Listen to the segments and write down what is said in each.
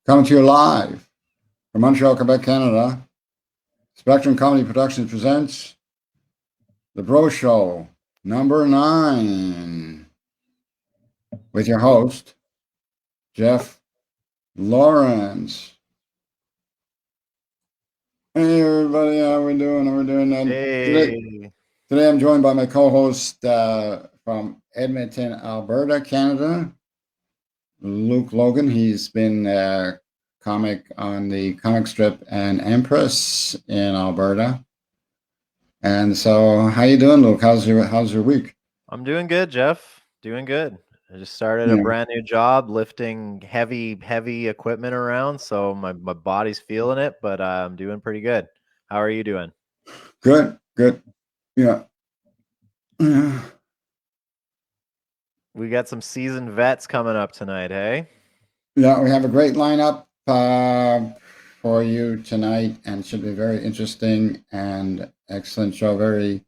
Coming to you live from Montreal, Quebec, Canada. Spectrum Comedy Productions presents The Bro Show, number 9, with your host, Jeff Laurence. Hey, everybody, how we doing? Hey. Today I'm joined by my co-host from Edmonton, Alberta, Canada, Luke Logan. He's been a comic on the comic strip and Empress in Alberta. And so, how you doing, Luke? How's your week? I'm doing good, Jeff. Doing good. I just started a Yeah, brand new job lifting heavy equipment around, so my body's feeling it, but I'm doing pretty good. How are you doing? good. Yeah, yeah. We got some seasoned vets coming up tonight, hey? Yeah, we have a great lineup for you tonight, and it should be very interesting and excellent show. Very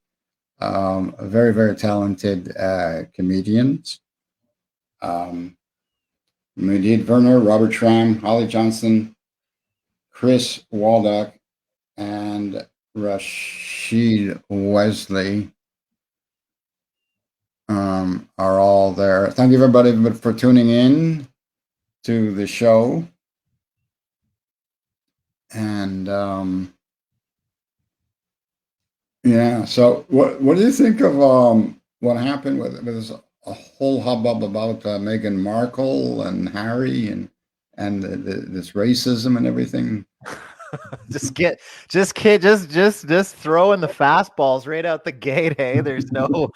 talented comedians. Medid Werner, Robert Schramm, Holly Johnston, Chris Waldock, and Rasheed Wesley are all there. Thank you, everybody, for tuning in to the show. And yeah, so what do you think of what happened with this a whole hubbub about Meghan Markle and Harry and this racism and everything? just throwing the fastballs right out the gate, hey? There's no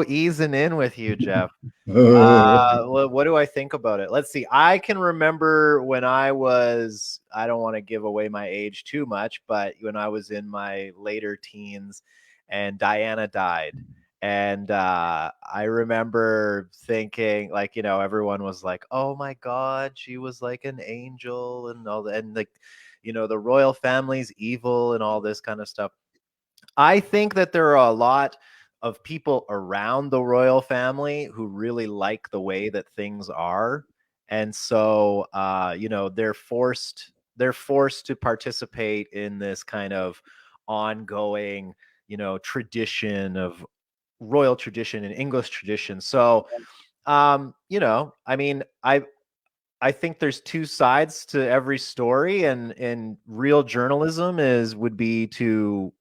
easing in with you, Jeff. What do I think about it? Let's see. I can remember when I don't want to give away my age too much, but when I was in my later teens and Diana died. And I remember thinking, like, everyone was like, oh my God, she was like an angel and all that. And like, the royal family's evil and all this kind of stuff. I think that there are a lot of people around the royal family who really like the way that things are. And so, they're forced to participate in this kind of ongoing, tradition of royal tradition and English tradition. So, I mean, I think there's two sides to every story, and real journalism would be to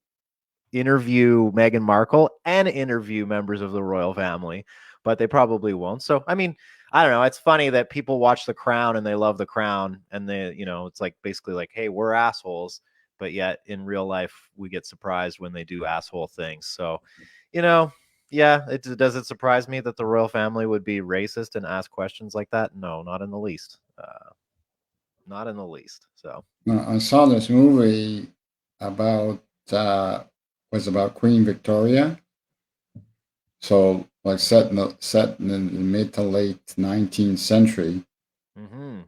interview Meghan Markle and interview members of the royal family, but they probably won't. So, I mean, I don't know. It's funny that people watch The Crown and they love The Crown, and it's like basically like, hey, we're assholes, but yet in real life we get surprised when they do asshole things. So, you know, yeah, does it surprise me that the royal family would be racist and ask questions like that? No, not in the least. Not in the least. So, I saw this movie about was about Queen Victoria. So like set in the mid to late 19th century. mm-hmm.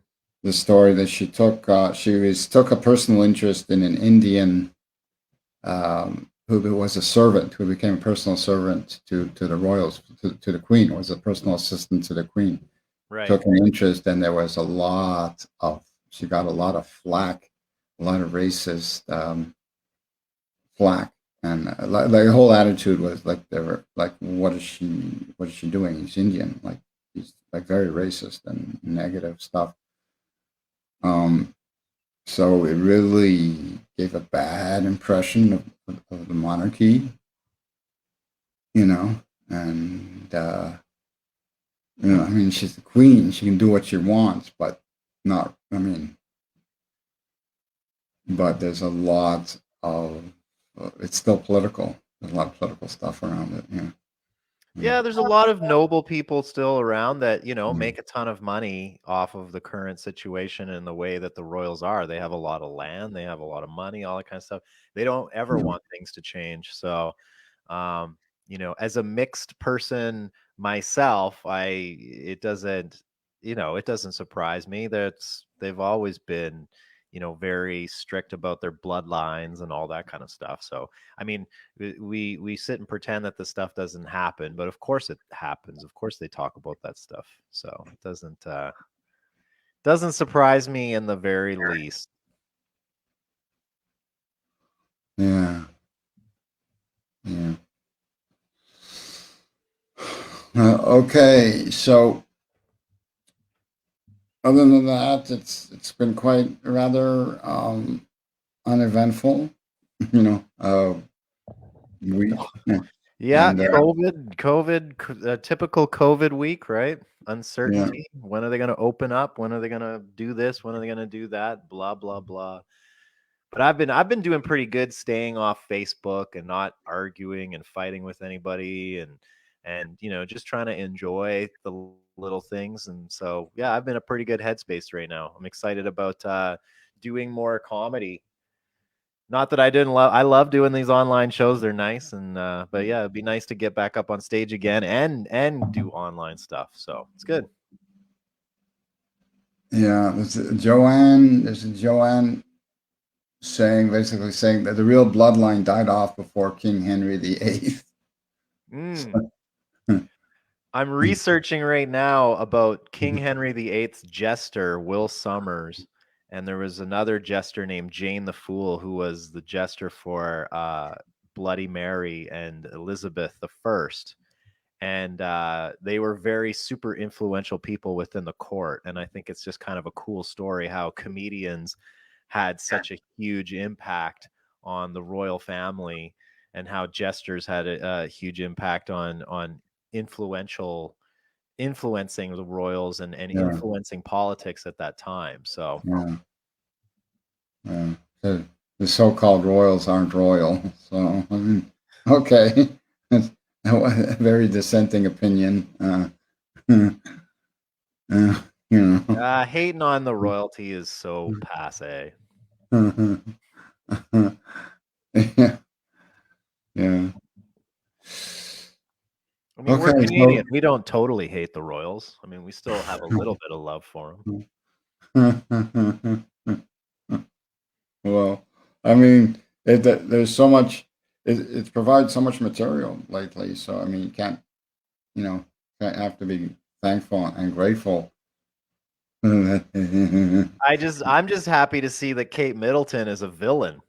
The story that took a personal interest in an Indian who was a servant, who became a personal servant to the royals, to the queen, was a personal assistant to the queen. Right. Took an interest, and there was she got a lot of flack, a lot of racist flack, and like the whole attitude was like they were like, what is she doing? She's Indian, like he's like very racist and negative stuff. Um, so it really gave a bad impression of the monarchy, you know, and I mean, she's the queen; she can do what she wants, but not. I mean, but there's a lot of it's still political. There's a lot of political stuff around it. Yeah. Yeah, there's a lot of noble people still around that, Mm. make a ton of money off of the current situation and the way that the royals are. They have a lot of land, they have a lot of money, all that kind of stuff. They don't ever Yeah. want things to change. So, as a mixed person myself, it doesn't surprise me that they've always been, very strict about their bloodlines and all that kind of stuff. So, I mean, we sit and pretend that this stuff doesn't happen, but of course it happens. Of course they talk about that stuff. So it Doesn't surprise me in the very least. Yeah. Yeah. Okay, so other than that, it's been quite rather uneventful, you know, week. Yeah, And typical COVID week, right? yeah, Uncertainty. When are they going to open up? When are they going to do this? When are they going to do that? Blah blah blah. But I've been doing pretty good staying off Facebook and not arguing and fighting with anybody and just trying to enjoy the little things. And so yeah, I've been a pretty good headspace right now. I'm excited about doing more comedy. Not that I didn't love I love doing these online shows. They're nice and but yeah, it'd be nice to get back up on stage again and do online stuff. So it's good. yeah. There's a Joanne basically saying that the real bloodline died off before King Henry VIII. Mm. I'm researching right now about King Henry VIII's jester, Will Summers, and there was another jester named Jane the Fool who was the jester for Bloody Mary and Elizabeth the First, and they were very super influential people within the court. And I think it's just kind of a cool story how comedians had such a huge impact on the royal family, and how jesters had a huge impact on influential influencing the royals and Yeah, influencing politics at that time. So yeah, yeah. The so-called royals aren't royal, so I mean, okay. That's a very dissenting opinion. You know. hating on the royalty is so passe. Yeah, yeah. I mean, we're Okay, Canadian. We don't totally hate the royals. I mean, we still have a little bit of love for them. so well, I mean, there's so much. It provides so much material lately. So I mean, you know, can't have to be thankful and grateful. Yeah, I'm just happy to see that Kate Middleton is a villain.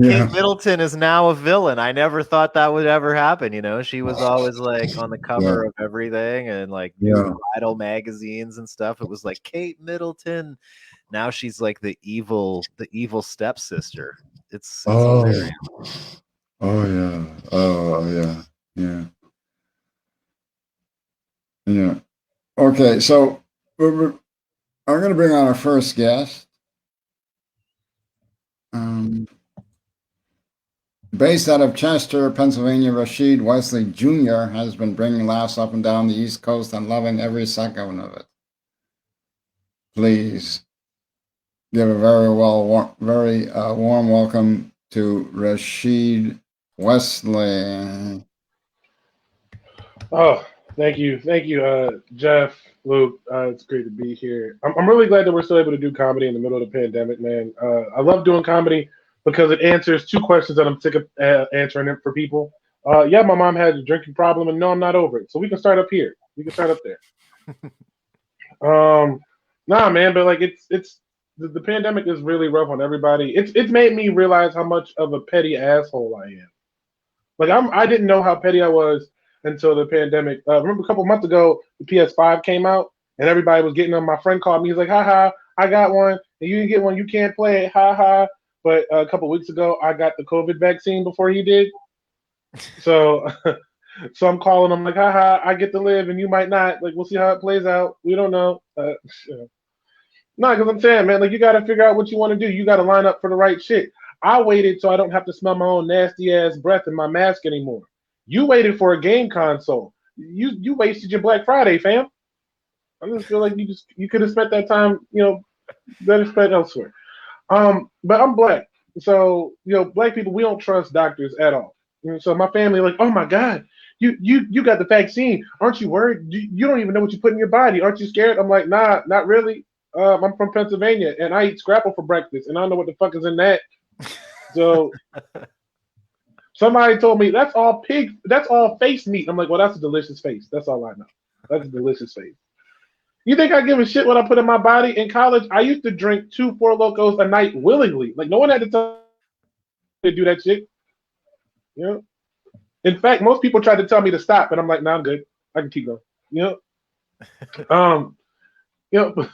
Kate Middleton is now a villain. I never thought that would ever happen. She was always like on the yeah, cover of everything and like yeah. idol magazines and stuff. It was like Kate Middleton. Now she's like the evil stepsister. It's hilarious. Oh, oh yeah, oh yeah, yeah, yeah. Okay, so I'm going to bring on our first guest. Um, Based out of Chester, Pennsylvania, Rasheed Wesley Jr. has been bringing laughs up and down the East Coast and loving every second of it. Please give a very warm welcome to Rasheed Wesley. Oh, thank you, Jeff, Luke. It's great to be here. I'm really glad that we're still able to do comedy in the middle of the pandemic, man. I love doing comedy because it answers two questions that I'm sick of answering it for people. Yeah, my mom had a drinking problem, and no, I'm not over it. So we can start up here. We can start up there. Um, nah, man, but like it's the pandemic is really rough on everybody. It's made me realize how much of a petty asshole I am. Like I didn't know how petty I was until the pandemic. Remember a couple months ago, the PS5 came out, and everybody was getting them. My friend called me. He's like, "Ha ha, I got one, and you didn't get one. You can't play it. Ha ha." But a couple weeks ago, I got the COVID vaccine before he did. So, so I'm calling him like, "Ha ha, I get to live, and you might not. Like, we'll see how it plays out. We don't know." No, because I'm saying, man, like you got to figure out what you want to do. You got to line up for the right shit. I waited so I don't have to smell my own nasty ass breath in my mask anymore. You waited for a game console. You wasted your Black Friday, fam. I just feel like you could have spent that time, better spent elsewhere. But I'm black, so black people we don't trust doctors at all. So my family like, oh my god, you got the vaccine, aren't you worried? You don't even know what you put in your body, aren't you scared? I'm like, nah, not really. I'm from Pennsylvania and I eat scrapple for breakfast, and I don't know what the fuck is in that. So somebody told me that's all pig, that's all face meat. I'm like, well, that's a delicious face. That's all I know. That's a delicious face. You think I give a shit what I put in my body? In college, I used to drink 2 Four Locos a night willingly. Like no one had to tell me to do that shit. You know. In fact, most people tried to tell me to stop, and I'm like, nah, I'm good. I can keep going. You know. You know,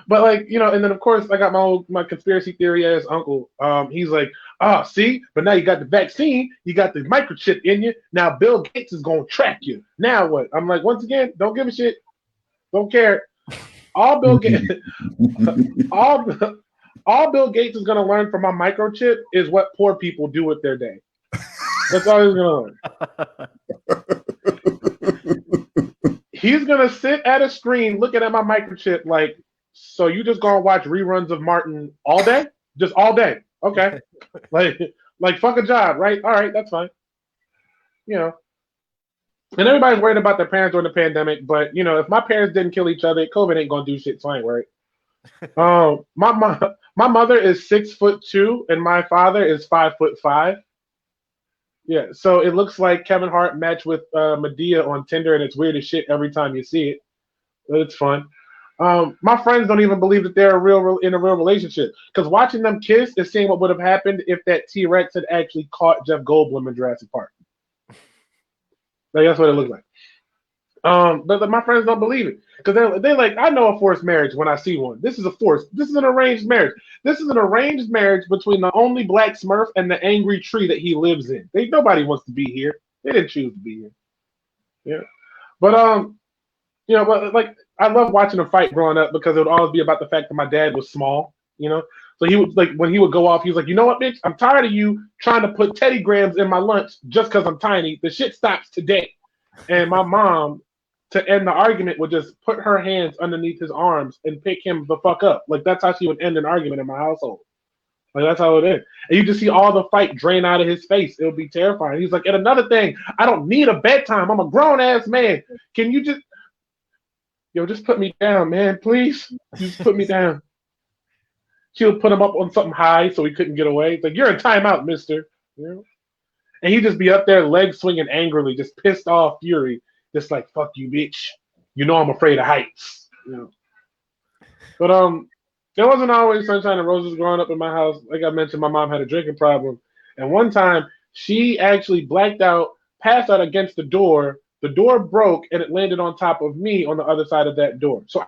but like, you know, and then of course I got my conspiracy theory ass uncle. He's like, see, but now you got the vaccine, you got the microchip in you. Now Bill Gates is gonna track you. Now what? I'm like, once again, don't give a shit, don't care. All Bill Gates, all Bill Gates is gonna learn from my microchip is what poor people do with their day. That's all he's gonna learn. He's gonna sit at a screen looking at my microchip like, so you just gonna watch reruns of Martin all day? Just all day. Okay. like fuck a job, right? All right, that's fine. You know. And everybody's worried about their parents during the pandemic, but you know, if my parents didn't kill each other, COVID ain't gonna do shit, so I ain't worried. My mother is 6'2" and my father is 5'5". Yeah, so it looks like Kevin Hart matched with Medea on Tinder, and it's weird as shit every time you see it. But it's fun. My friends don't even believe that they're in a real relationship, because watching them kiss is seeing what would have happened if that T-Rex had actually caught Jeff Goldblum in Jurassic Park. Like that's what it looks like. But my friends don't believe it, because they're like, I know a forced marriage when I see one. This is a forced. This is an arranged marriage. This is an arranged marriage between the only black Smurf and the angry tree that he lives in. Nobody wants to be here. They didn't choose to be here. Yeah, but you know, but like I love watching a fight growing up, because it would always be about the fact that my dad was small. You know, so he would, like, when he would go off, he was like, you know what, bitch, I'm tired of you trying to put Teddy Grahams in my lunch just because I'm tiny. The shit stops today. And my mom, to end the argument, would just put her hands underneath his arms and pick him the fuck up. Like that's how she would end an argument in my household. Like that's how it is. And you just see all the fight drain out of his face. It would be terrifying. He's like, and another thing, I don't need a bedtime. I'm a grown ass man. Can you just put me down, man, please? Just put me down. She would put him up on something high so he couldn't get away. It's like, you're in timeout, mister. You know? And he'd just be up there, legs swinging angrily, just pissed off fury. Just like, fuck you, bitch. You know I'm afraid of heights. You know. But there wasn't always sunshine and roses growing up in my house. Like I mentioned, my mom had a drinking problem. And one time, she actually blacked out, passed out against the door. The door broke, and it landed on top of me on the other side of that door. So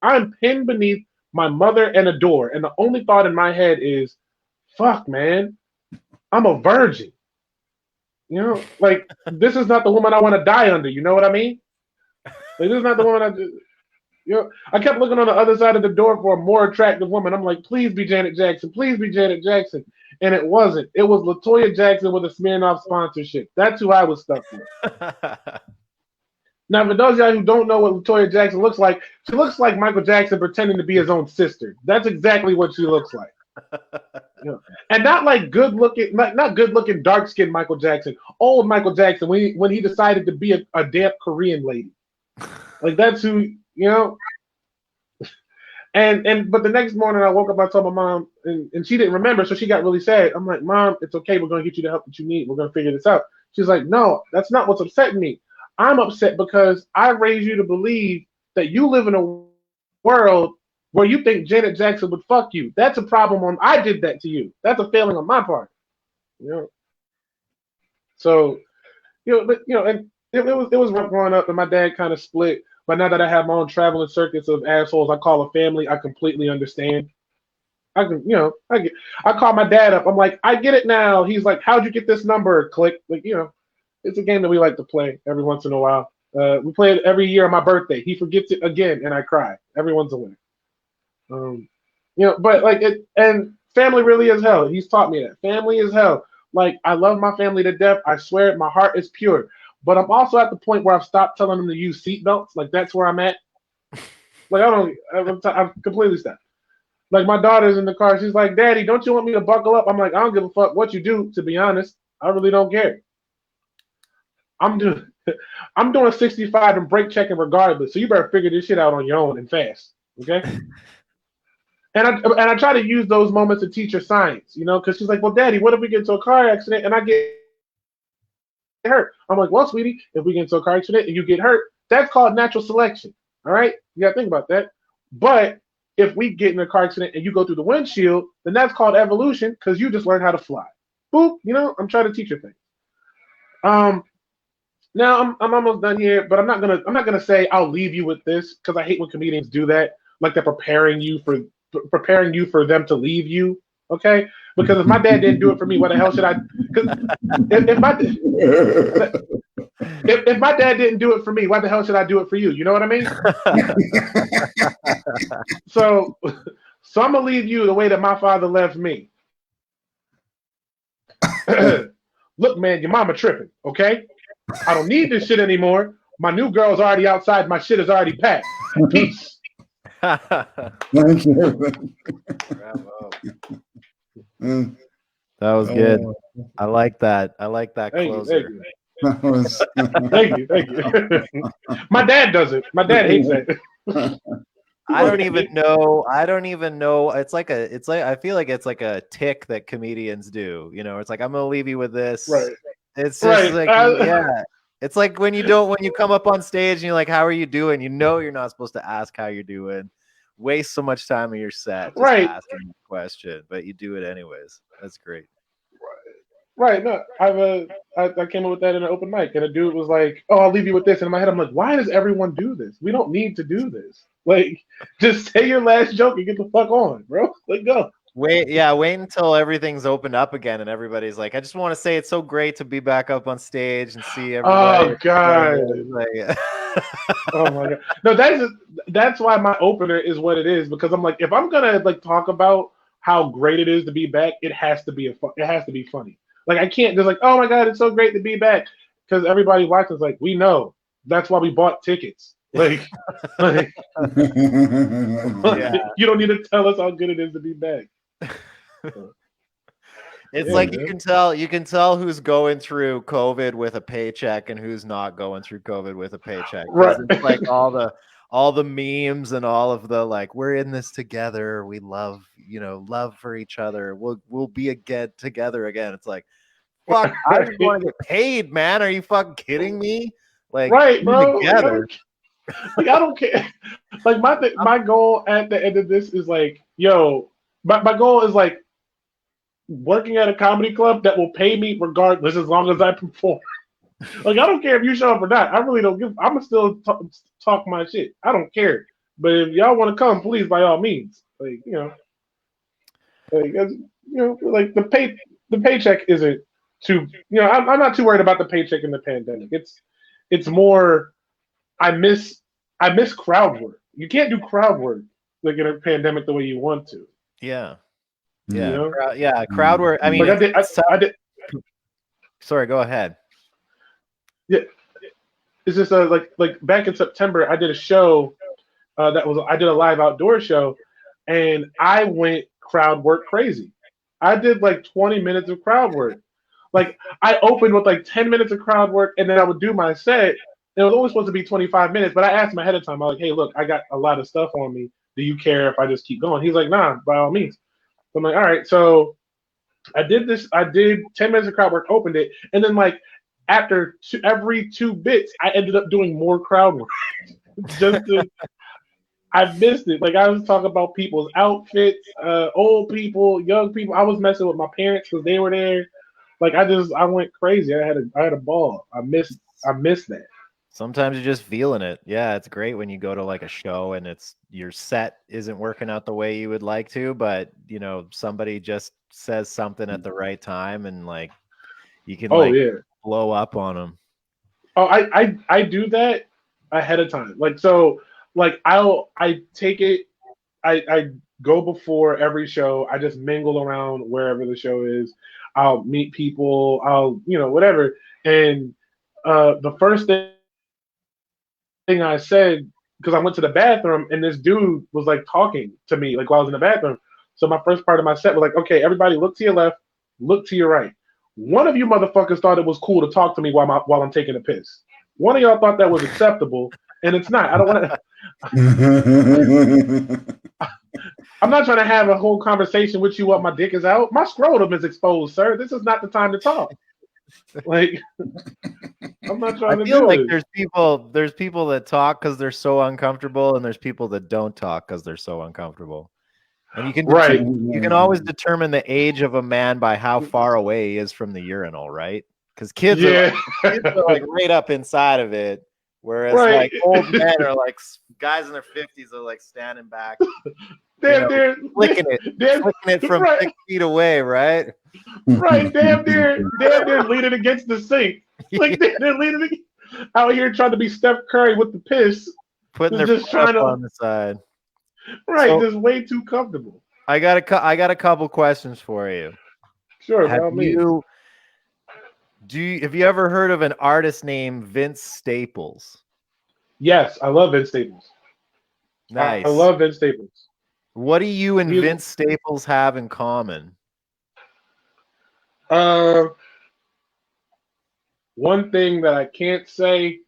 I'm pinned beneath my mother and a door. And the only thought in my head is, fuck, man, I'm a virgin. You know, like, this is not the woman I want to die under. You know what I mean? Like, this is not the woman you know, I kept looking on the other side of the door for a more attractive woman. I'm like, please be Janet Jackson. Please be Janet Jackson. And it wasn't. It was LaToya Jackson with a Smirnoff sponsorship. That's who I was stuck with. Now, for those of y'all who don't know what LaToya Jackson looks like, she looks like Michael Jackson pretending to be his own sister. That's exactly what she looks like. You know? And not like good looking, not good looking, dark skinned Michael Jackson. Old Michael Jackson when he decided to be a damp Korean lady. Like that's who, you know. But the next morning I woke up, I told my mom, and she didn't remember, so she got really sad. I'm like, Mom, it's okay. We're gonna get you the help that you need. We're gonna figure this out. She's like, no, that's not what's upsetting me. I'm upset because I raised you to believe that you live in a world where you think Janet Jackson would fuck you. That's a problem. I did that to you. That's a failing on my part. You know. So, and it was rough growing up, and my dad kind of split. But now that I have my own traveling circuits of assholes I call a family, I completely understand. I call my dad up. I'm like, I get it now. He's like, how'd you get this number? Click. Like, it's a game that we like to play every once in a while. We play it every year on my birthday. He forgets it again, and I cry. Everyone's a winner. But like it, and family really is hell. He's taught me that family is hell. Like I love my family to death. I swear, my heart is pure. But I'm also at the point where I've stopped telling them to use seatbelts. Like that's where I'm at. Like I've completely stopped. Like my daughter's in the car. She's like, Daddy, don't you want me to buckle up? I'm like, I don't give a fuck what you do. To be honest, I really don't care. I'm doing 65 and brake checking regardless. So you better figure this shit out on your own and fast. Okay. And I try to use those moments to teach her science, because she's like, well, Daddy, what if we get into a car accident and I get hurt? I'm like, well, sweetie, if we get into a car accident and you get hurt, that's called natural selection. All right, you gotta think about that. But if we get in a car accident and you go through the windshield, then that's called evolution because you just learned how to fly. Boop, I'm trying to teach you things. Now I'm almost done here, but I'm not gonna say I'll leave you with this because I hate when comedians do that, like they're preparing you for them to leave you. Okay, because if my dad didn't do it for me, what the hell should I? Because if my dad didn't do it for me, why the hell should I do it for you? You know what I mean? So I'm gonna leave you the way that my father left me. Look, man, your mama tripping. Okay. I don't need this shit anymore. My new girl's already outside. My shit is already packed. Peace. Thank you. Bravo. That was good. I like that. I like that closer. Thank you. My dad does it. My dad hates that. I don't even know. It's like I feel like it's like a tick that comedians do. It's like, I'm gonna leave you with this. Right. It's just like, yeah. It's like when you come up on stage and you're like, how are you doing? You're not supposed to ask how you're doing. Waste so much time in your set just asking the question, but you do it anyways. That's great. Right. No, I came up with that in an open mic, and a dude was like, "Oh, I'll leave you with this." And in my head, I'm like, "Why does everyone do this? We don't need to do this. Like, just say your last joke and get the fuck on, bro. Let go." Wait until everything's opened up again and everybody's like, I just want to say it's so great to be back up on stage and see everybody. Oh God. Oh my God. No, that's why my opener is what it is, because I'm like, if I'm gonna like talk about how great it is to be back, it has to be funny. Like, I can't just like, oh my God, it's so great to be back, because everybody watching is like, we know. That's why we bought tickets. Like, yeah. You don't need to tell us how good it is to be back. It's like, man. You can tell who's going through COVID with a paycheck and who's not going through COVID with a paycheck. Right. It's like all the memes and all of the like, we're in this together. We love for each other. We'll be together again. It's like, fuck, I just want to get paid, man. Are you fucking kidding me? Like, right, bro. Together. Like, I don't care. Like, my goal at the end of this is like, yo, my goal is like working at a comedy club that will pay me regardless as long as I perform. Like, I don't care if you show up or not. I really don't give. I'm gonna still talk my shit. I don't care. But if y'all want to come, please, by all means. Like, like the paycheck isn't too. I'm not too worried about the paycheck in the pandemic. It's more. I miss crowd work. You can't do crowd work like in a pandemic the way you want to. Yeah. Yeah. Crowd work. I mean, like I did. Sorry, go ahead. Yeah, it's just like back in September, I did a show I did a live outdoor show, and I went crowd work crazy. I did like 20 minutes of crowd work. Like, I opened with like 10 minutes of crowd work, and then I would do my set. It was only supposed to be 25 minutes, but I asked him ahead of time. I was like, hey, look, I got a lot of stuff on me. Do you care if I just keep going? He's like, nah, by all means. So I'm like, all right. So I did this. I did 10 minutes of crowd work, opened it, and then like after every 2 bits, I ended up doing more crowd work. I missed it. Like, I was talking about people's outfits, old people, young people. I was messing with my parents because they were there. Like, I went crazy. I had a ball. I missed that. Sometimes you're just feeling it. Yeah, it's great when you go to like a show and your set isn't working out the way you would like to, but somebody just says something at the right time and like you can blow up on them. Oh, I do that ahead of time. Like, so like I take it. I go before every show. I just mingle around wherever the show is. I'll meet people. I'll whatever. And the first thing I said, because I went to the bathroom and this dude was like talking to me like while I was in the bathroom. So my first part of my set was like, okay, everybody look to your left, look to your right. One of you motherfuckers thought it was cool to talk to me while I'm taking a piss. One of y'all thought that was acceptable, and it's not. I don't want to. I'm not trying to have a whole conversation with you while my dick is out. My scrotum is exposed, sir. This is not the time to talk. Like, I'm not I trying to feel do like this. there's people that talk because they're so uncomfortable, and there's people that don't talk because they're so uncomfortable. And you can Right. you can always determine the age of a man by how far away he is from the urinal, right? Because kids Yeah. kids are like right up inside of it, whereas Right. like old men are like guys in their 50s are like standing back, Damn near flicking it from right, 6 feet away, right? right, damn near leaning against the sink. Like they're leaning out here trying to be Steph Curry with the piss. Putting They're their just foot up trying to on the side. right, So just way too comfortable. I got a couple questions for you. Sure, by Have all means. have you ever heard of an artist named Vince Staples? Yes, I love Vince Staples. Nice. I love Vince Staples. What do you and He's- Vince Staples have in common? One thing that I can't say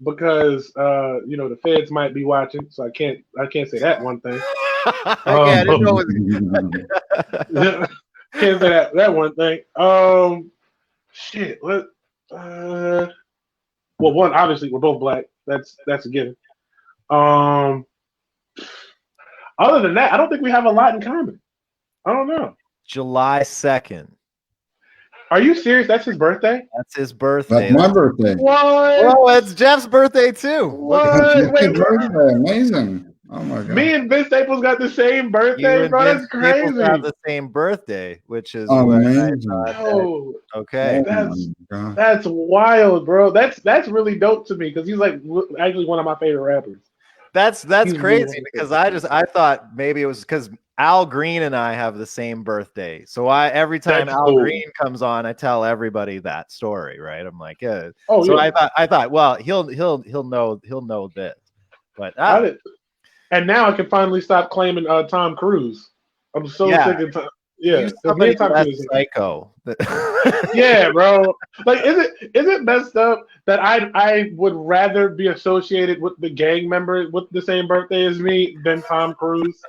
because the feds might be watching, so I can't say that one thing. Okay, I didn't know it was... Can't say that one thing. Shit. What? Well, one, obviously we're both black. That's a given. Other than that, I don't think we have a lot in common. I don't know. July 2nd. Are you serious? That's his birthday? That's his birthday. That's my birthday. What? Oh, it's Jeff's birthday too. What? Wait, Birthday. Amazing. Oh my god. me and Vince Staples got the same You birthday, and bro. Vince That's crazy. Staples have the same birthday, which is Amazing. Oh, okay. Oh my god. that's wild, bro. That's really dope to me because he's like actually one of my favorite rappers. That's He's crazy really because I thought maybe it was because Al Green and I have the same birthday. So every time That's Al cool. Green comes on, I tell everybody that story, right? I'm like, yeah. Oh, so yeah. I thought, well, he'll know this, but And now I can finally stop claiming Tom Cruise. I'm so Yeah. sick of Tom. Yeah, use 'cause me somebody and Tom less Cruise. psycho. Yeah, bro. Like, is it messed up that I would rather be associated with the gang member with the same birthday as me than Tom Cruise?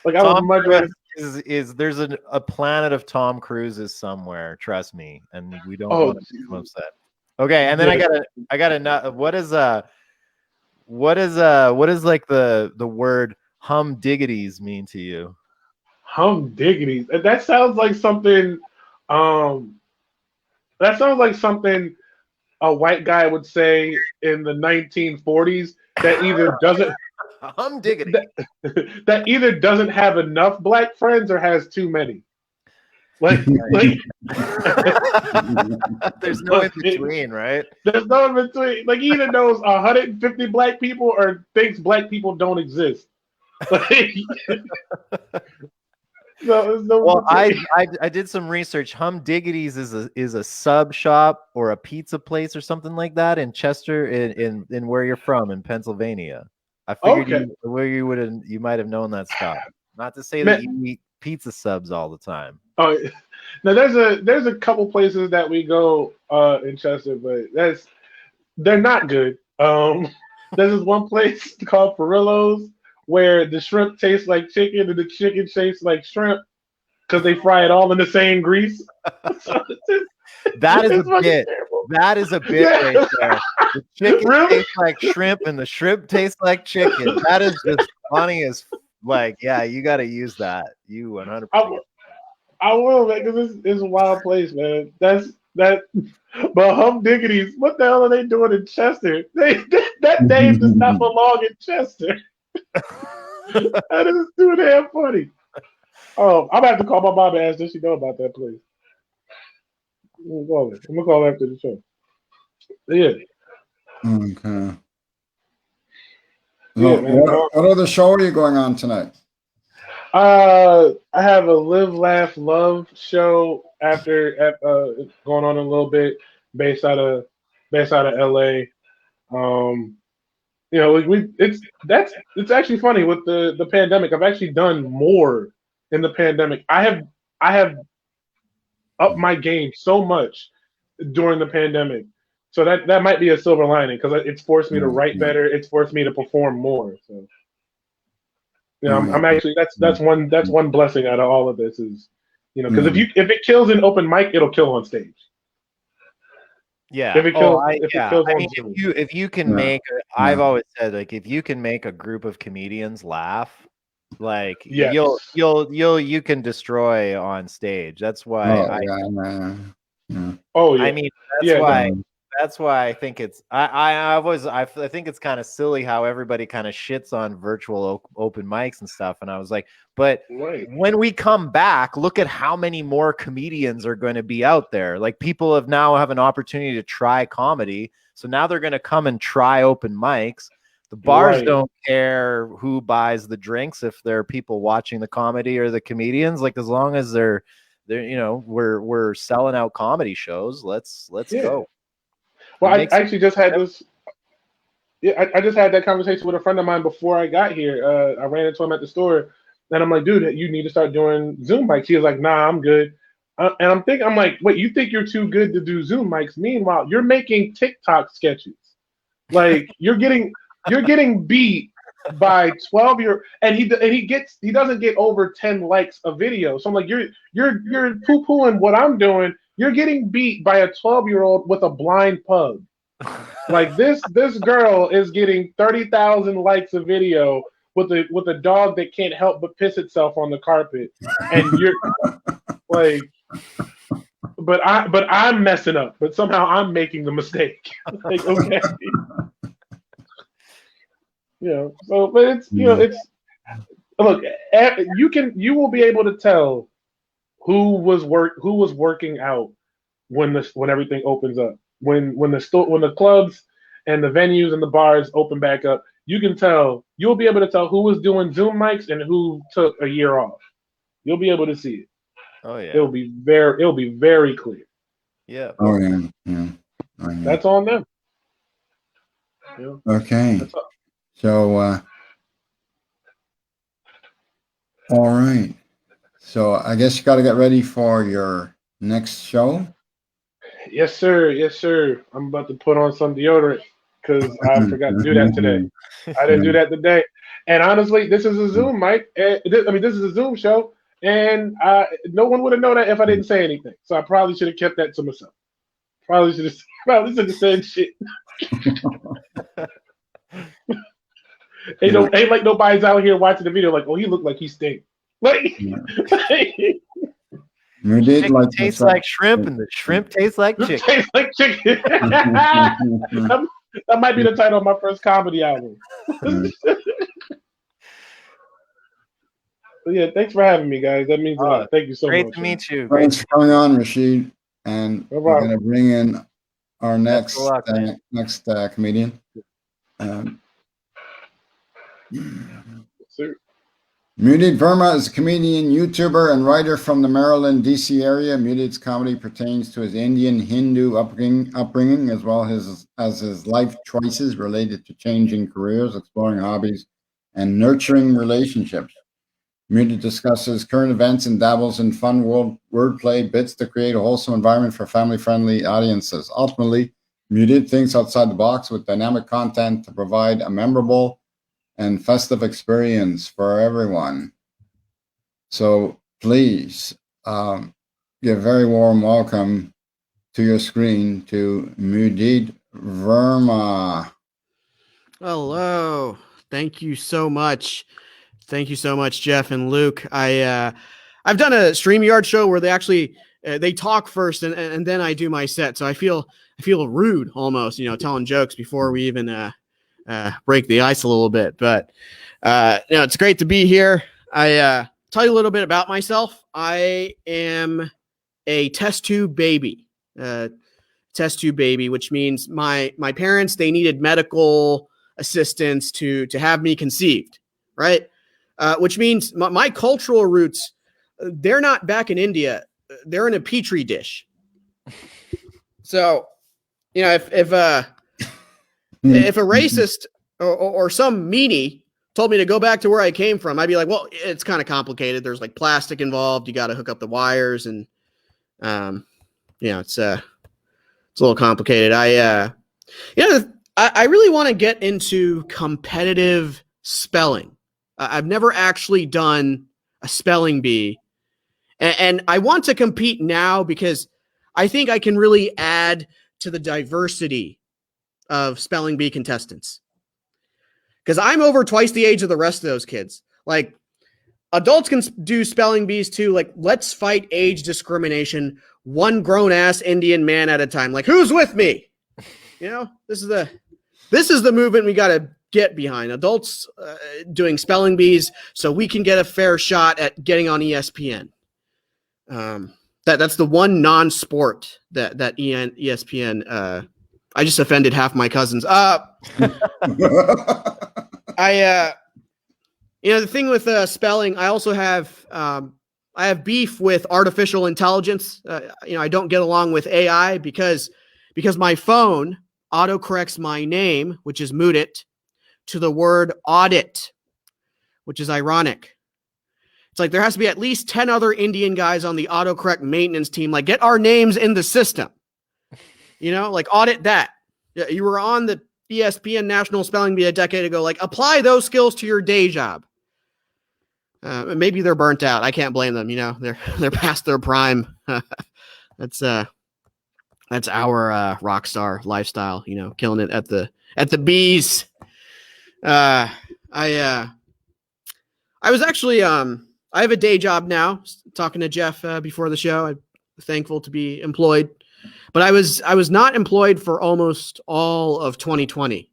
Like, I would much rather. Is there's a planet of Tom Cruises somewhere? Trust me, and we don't Oh, want to become upset. Okay, and then I got a what is like the word humdiggities mean to you? Humdiggity. That sounds like something. That sounds like something a white guy would say in the 1940s that either doesn't Humdiggity. that either doesn't have enough black friends or has too many. Like There's no in between, right? There's no in between. Like, he either knows 150 black people or thinks black people don't exist. Like, Well, I did some research. Humdiggities is a sub shop or a pizza place or something like that in Chester, in where you're from in Pennsylvania. I figured you might have known that stuff. Not to say that you eat pizza subs all the time. Oh, now there's a couple places that we go in Chester, but they're not good. There's this one place called Perillo's where the shrimp tastes like chicken and the chicken tastes like shrimp because they fry it all in the same grease. That is a bit. Terrible. That is a bit right there. The chicken Really? tastes like shrimp and the shrimp tastes like chicken. That is just funny as like, yeah, you got to use that. You 100%. I will, man, because it's a wild place, man. That. But humdiggities, what the hell are they doing in Chester? That name does not belong in Chester. That is too damn funny. Oh, I'm gonna have to call my mom and ask, does she know about that place? I'm gonna call her after the show. Yeah. Okay. Yeah, So man. what other show are you going on tonight? I have a Live, Laugh, Love show after going on a little bit based out of LA. It's actually funny with the pandemic. I've actually done more in the pandemic. I have upped my game so much during the pandemic. So that might be a silver lining because it's forced me to write better. It's forced me to perform more. So I'm actually that's one blessing out of all of this, is because if it kills an open mic, it'll kill on stage. Yeah. If it Oh, kills, if it kills I on mean, Zoom. if you can Yeah. make, Yeah. I've always said, like, if you can make a group of comedians laugh, like Yes. you can destroy on stage. That's why Oh, yeah. Oh yeah. I mean, that's Yeah. why Um, that's why I think it's I think it's kind of silly how everybody kind of shits on virtual open mics and stuff. And I was like, but Right. when we come back, look at how many more comedians are going to be out there. Like, people have an opportunity to try comedy. So now they're going to come and try open mics. The bars Right. don't care who buys the drinks, if they're people watching the comedy or the comedians. Like, as long as they're we're selling out comedy shows. Let's Yeah. go. Well, It I makes actually just had this. Yeah, I just had that conversation with a friend of mine before I got here. I ran into him at the store, and I'm like, dude, you need to start doing Zoom mics. He was like, nah, I'm good. And I'm like, wait, you think you're too good to do Zoom mics? Meanwhile, you're making TikTok sketches. Like, you're getting beat by 12-year, and he doesn't get over 10 likes a video. So I'm like, you're poo pooing what I'm doing. You're getting beat by a 12-year-old with a blind pug. Like, this girl is getting 30,000 likes a video with a dog that can't help but piss itself on the carpet, and you're like, but I'm messing up, but somehow I'm making the mistake. Like, okay, So, but it's it's look, you will be able to tell who was working out when everything opens up. When the clubs and the venues and the bars open back up, you'll be able to tell who was doing Zoom mics and who took a year off. You'll be able to see it. Oh yeah. It'll be very clear. Yeah. Oh yeah. That's on them. Okay. That's all. So, all right. So I guess you got to get ready for your next show. Yes, sir. Yes, sir. I'm about to put on some deodorant because I forgot to do that today. I didn't do that today. And honestly, this is a Zoom mic. This is a Zoom show, and no one would have known that if I didn't say anything. So I probably should have kept that to myself. Probably should have said shit. Ain't like nobody's out here watching the video like, oh, he looked like he stink. Like, chicken tastes like shrimp, and the shrimp tastes like chicken. Tastes like chicken. That might be the title of my first comedy album. Yeah, thanks for having me, guys. That means a lot. Thank you so much. Great to meet you. Thanks for coming on, Rasheed. And we're going to bring in our next comedian. Sir. Muted Verma is a comedian, YouTuber, and writer from the Maryland, D.C. area. Muted's comedy pertains to his Indian Hindu upbringing as well as his life choices related to changing careers, exploring hobbies, and nurturing relationships. Muted discusses current events and dabbles in fun wordplay bits to create a wholesome environment for family-friendly audiences. Ultimately, Muted thinks outside the box with dynamic content to provide a memorable and festive experience for everyone. So please give a very warm welcome to your screen to Muted Verma. Hello. Thank you so much. Thank you so much, Jeff and Luke. I've done a StreamYard show where they actually they talk first and then I do my set. So I feel rude almost, telling jokes before we even break the ice a little bit. But it's great to be here. I tell you a little bit about myself. I am a test tube baby. Which means my parents, they needed medical assistance to have me conceived, right? Which means my cultural roots, they're not back in India. They're in a petri dish. So, if a racist or some meanie told me to go back to where I came from, I'd be like, well, it's kind of complicated. There's like plastic involved. You got to hook up the wires and, it's a little complicated. I really want to get into competitive spelling. I've never actually done a spelling bee, and I want to compete now because I think I can really add to the diversity of spelling bee contestants. Because I'm over twice the age of the rest of those kids. Like, adults can do spelling bees too. Like, let's fight age discrimination, one grown-ass Indian man at a time. Like, who's with me? You know, this is the movement we got to get behind. Adults doing spelling bees so we can get a fair shot at getting on ESPN. That's the one non-sport that ESPN. I just offended half my cousins. The thing with spelling, I also have I have beef with artificial intelligence. I don't get along with AI because my phone autocorrects my name, which is Mudit, to the word audit, which is ironic. It's like there has to be at least 10 other Indian guys on the autocorrect maintenance team. Like, get our names in the system. Like, audit that. You were on the ESPN National Spelling Bee a decade ago. Like, apply those skills to your day job. Maybe they're burnt out. I can't blame them. They're past their prime. That's our rock star lifestyle. Killing it at the bees. I was actually I have a day job now. Talking to Jeff before the show. I'm thankful to be employed, but I was not employed for almost all of 2020.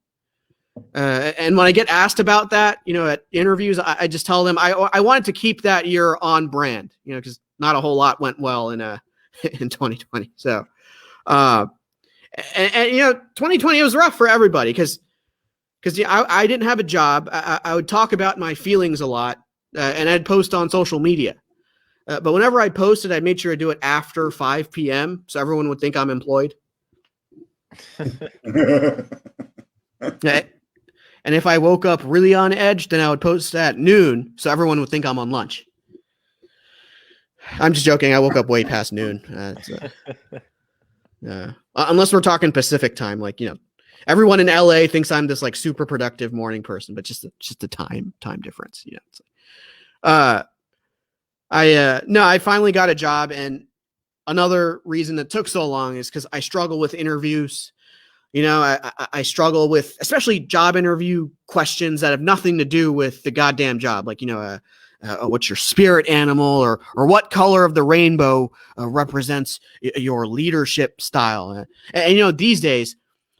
And when I get asked about that, at interviews, I just tell them I wanted to keep that year on brand, because not a whole lot went well in 2020. So, and 2020 was rough for everybody because I didn't have a job. I would talk about my feelings a lot, and I'd post on social media. But whenever I posted, I made sure to do it after 5 p.m. so everyone would think I'm employed. And if I woke up really on edge, then I would post at noon so everyone would think I'm on lunch. I'm just joking. I woke up way past noon. Unless we're talking Pacific time, everyone in LA thinks I'm this like super productive morning person, but just the time difference. I finally got a job, and another reason it took so long is because I struggle with interviews. I struggle with especially job interview questions that have nothing to do with the goddamn job. Like, what's your spirit animal, or what color of the rainbow represents your leadership style? And these days,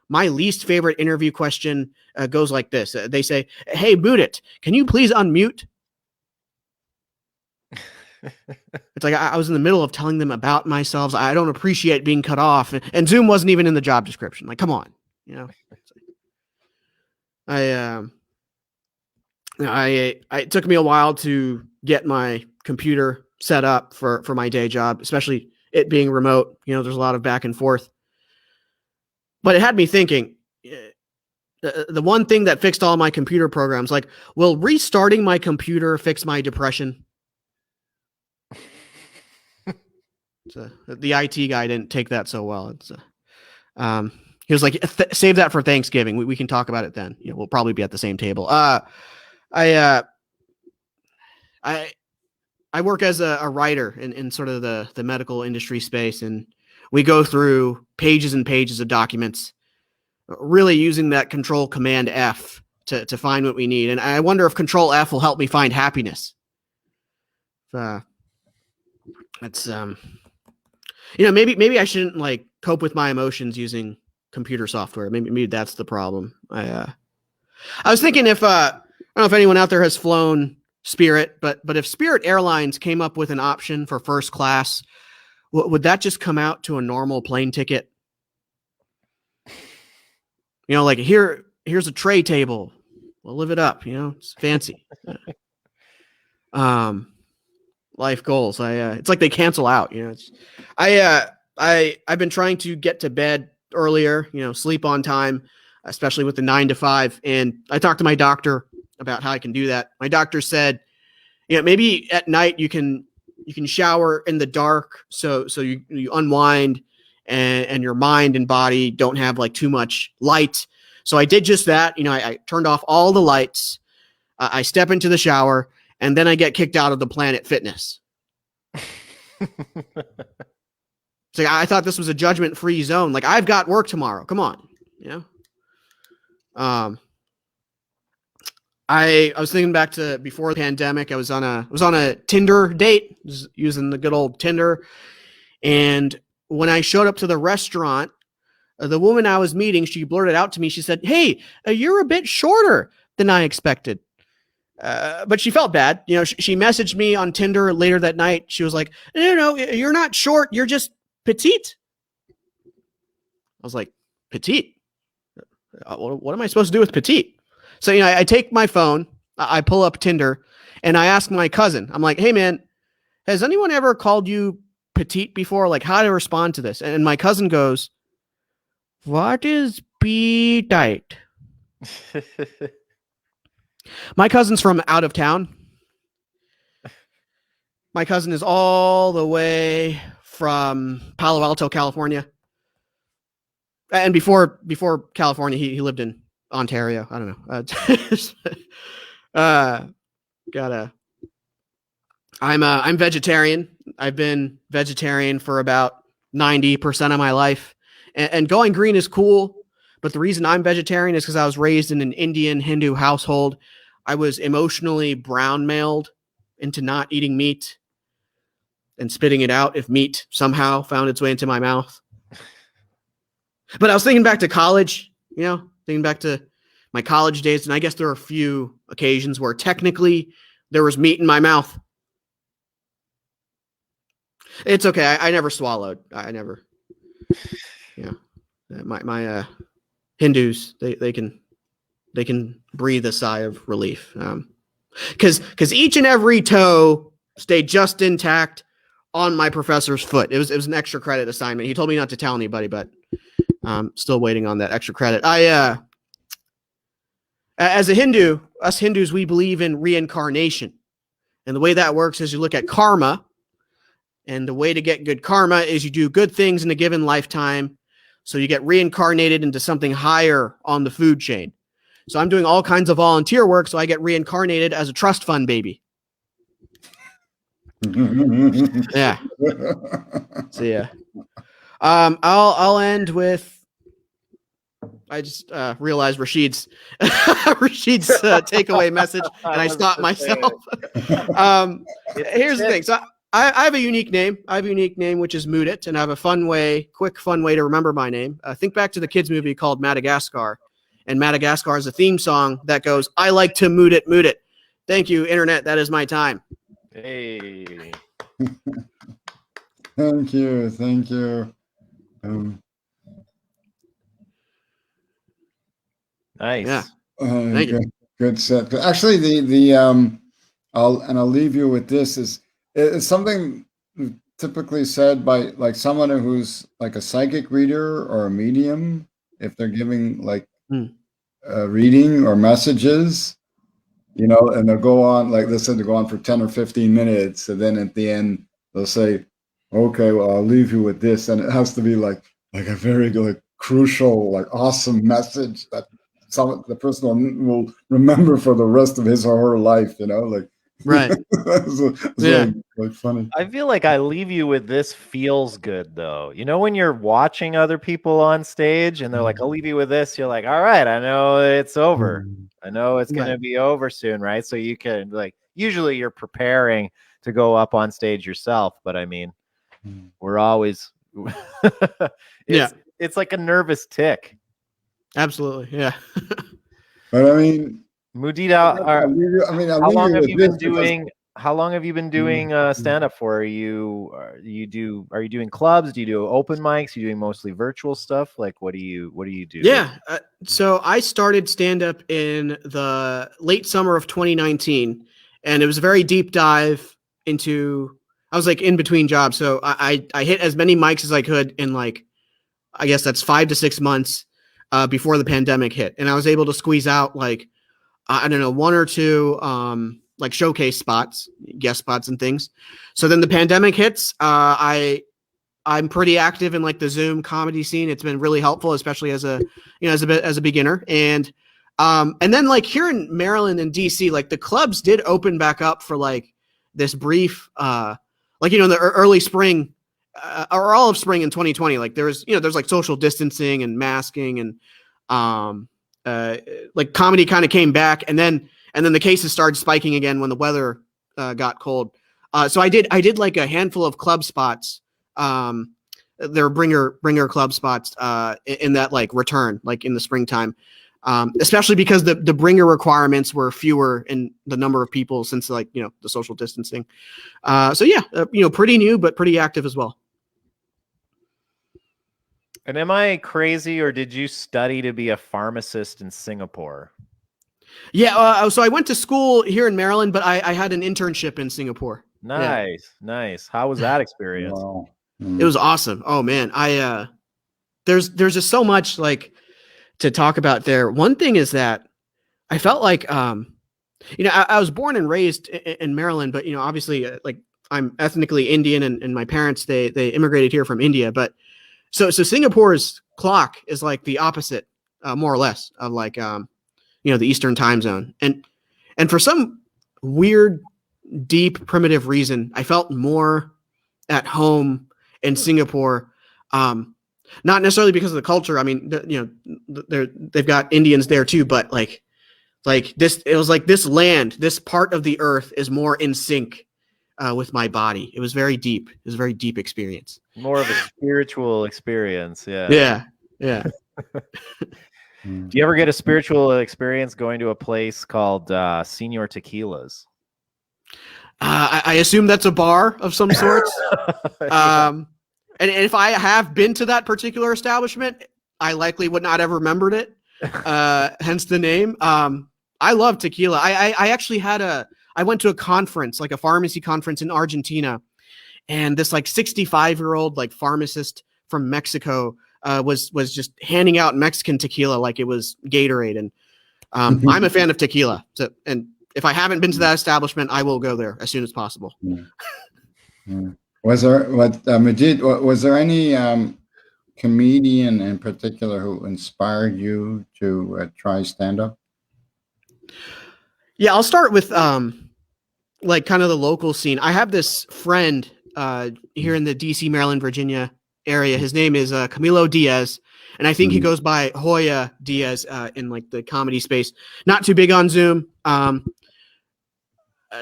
my least favorite interview question goes like this. They say, "Hey, Mudit, can you please unmute?" It's like I was in the middle of telling them about myself. I don't appreciate being cut off, and Zoom wasn't even in the job description. Like, come on, it took me a while to get my computer set up for my day job, especially it being remote. There's a lot of back and forth, but it had me thinking. The one thing that fixed all my computer programs, like, will restarting my computer fix my depression? The IT guy didn't take that so well. He was like, save that for Thanksgiving. We can talk about it then. We'll probably be at the same table. I work as a writer in sort of the medical industry space, and we go through pages and pages of documents, really using that Control Command F to find what we need. And I wonder if Control F will help me find happiness. That's maybe I shouldn't like cope with my emotions using computer software. Maybe that's the problem. I was thinking if I don't know if anyone out there has flown Spirit, but if Spirit Airlines came up with an option for first class, would that just come out to a normal plane ticket? Like here's a tray table. We'll live it up. It's fancy. Life goals. It's like they cancel out. I've been trying to get to bed earlier. Sleep on time, especially with the 9 to 5. And I talked to my doctor about how I can do that. My doctor said, maybe at night you can shower in the dark, so you unwind and your mind and body don't have like too much light. So I did just that. I turned off all the lights. I step into the shower. And then I get kicked out of the Planet Fitness. It's like, I thought this was a judgment-free zone. Like, I've got work tomorrow. Come on. I was thinking back to before the pandemic. I was on a Tinder date, using the good old Tinder. And when I showed up to the restaurant, the woman I was meeting, she blurted out to me, she said, "Hey, you're a bit shorter than I expected." But she felt bad. She messaged me on Tinder later that night. She was like, "No, you're not short. You're just petite." I was like, "Petite? What am I supposed to do with petite?" So, I take my phone, I pull up Tinder, and I ask my cousin, I'm like, "Hey, man, has anyone ever called you petite before? Like, how to respond to this?" And my cousin goes, "What is petite?" My cousin's from out of town. My cousin is all the way from Palo Alto, California. And before California, he lived in Ontario. I don't know. I'm vegetarian. I've been vegetarian for about 90% of my life. And going green is cool. But the reason I'm vegetarian is because I was raised in an Indian Hindu household. I was emotionally brown-mailed into not eating meat and spitting it out if meat somehow found its way into my mouth. But I was thinking back to college, thinking back to my college days, and I guess there are a few occasions where technically there was meat in my mouth. It's okay. I never swallowed. My Hindus, they can breathe a sigh of relief. Because each and every toe stayed just intact on my professor's foot. It was an extra credit assignment. He told me not to tell anybody, but I'm still waiting on that extra credit. As a Hindu, us Hindus, we believe in reincarnation. And the way that works is you look at karma. And the way to get good karma is you do good things in a given lifetime. So you get reincarnated into something higher on the food chain. So I'm doing all kinds of volunteer work. So I get reincarnated as a trust fund baby. Yeah. So yeah. I'll end with, I just realized Rasheed's takeaway message, and I stopped myself. Here's the thing. So I have a unique name. Which is Moodit, and I have a quick fun way to remember my name. Think back to the kids movie called Madagascar, and Madagascar is a theme song that goes, "I like to mood it, mood it." Thank you, internet. That is my time. Hey. Thank you. Nice. Yeah. Thank you. Good set. Actually, I'll leave you with this. It's something typically said by like someone who's like a psychic reader or a medium, if they're giving like reading or messages, and they'll go on, like they said, to go on for 10 or 15 minutes, and then at the end they'll say, "Okay, well, I'll leave you with this," and it has to be like a very crucial, awesome message that the person will remember for the rest of his or her life. Right. Yeah. Funny. I feel like I leave you with this feels good though. When you're watching other people on stage and they're like, "I'll leave you with this," you're like, "All right, I know it's over. I know it's going to be over soon," right? So you can usually you're preparing to go up on stage yourself, but I mean, we're always it's like a nervous tick. Absolutely. Yeah. But I mean, Mudita, how long have you been doing stand up for? Are you doing clubs? Do you do open mics? Are you doing mostly virtual stuff? Like, what do you do? Yeah. So I started stand up in the late summer of 2019, and it was a very deep dive into, I was in between jobs. So I hit as many mics as I could in I guess that's 5 to 6 months before the pandemic hit. And I was able to squeeze out I don't know, 1 or 2 showcase spots, guest spots and things. So then the pandemic hits. I'm pretty active in the Zoom comedy scene. It's been really helpful, especially as a beginner. And then here in Maryland and DC, the clubs did open back up for this brief, in the early spring or all of spring in 2020, like there's like social distancing and masking and like comedy kind of came back, and then the cases started spiking again when the weather got cold. So I did like a handful of club spots. There were bringer club spots in that like return, like in the springtime. Especially because the bringer requirements were fewer in the number of people since like, the social distancing. So yeah, pretty new, but pretty active as well. And am I crazy, or did you study to be a pharmacist in Singapore? Yeah. So I went to school here in Maryland, but I had an internship in Singapore. Nice. Yeah. Nice. How was that experience? Wow. It was awesome. Oh man. There's just so much like to talk about there. One thing is that I felt like, I was born and raised in Maryland, but, obviously like I'm ethnically Indian and my parents, they immigrated here from India. But so Singapore's clock is like the opposite, more or less of like, the Eastern time zone. And for some weird, deep, primitive reason, I felt more at home in Singapore. Not necessarily because of the culture. I mean, they've got Indians there too, but like this, it was like this land, this part of the earth is more in sync with my body. It was very deep. It was a very deep experience. More of a spiritual experience. Yeah. Yeah. Yeah. Do you ever get a spiritual experience going to a place called Senor Tequila's? I assume that's a bar of some sorts. Yeah. And if I have been to that particular establishment, I likely would not have remembered it. Hence the name. I love tequila. I actually I went to a conference, like a pharmacy conference in Argentina, and this like 65-year-old like pharmacist from Mexico was just handing out Mexican tequila like it was Gatorade. And I'm a fan of tequila. So, and if I haven't been to that establishment, I will go there as soon as possible. Yeah. Was there Majid? Was there any comedian in particular who inspired you to try stand-up? Yeah, I'll start with like kind of the local scene. I have this friend here in the DC, Maryland, Virginia area. His name is Camilo Diaz, and I think he goes by Hoya Diaz in like the comedy space. Not too big on Zoom.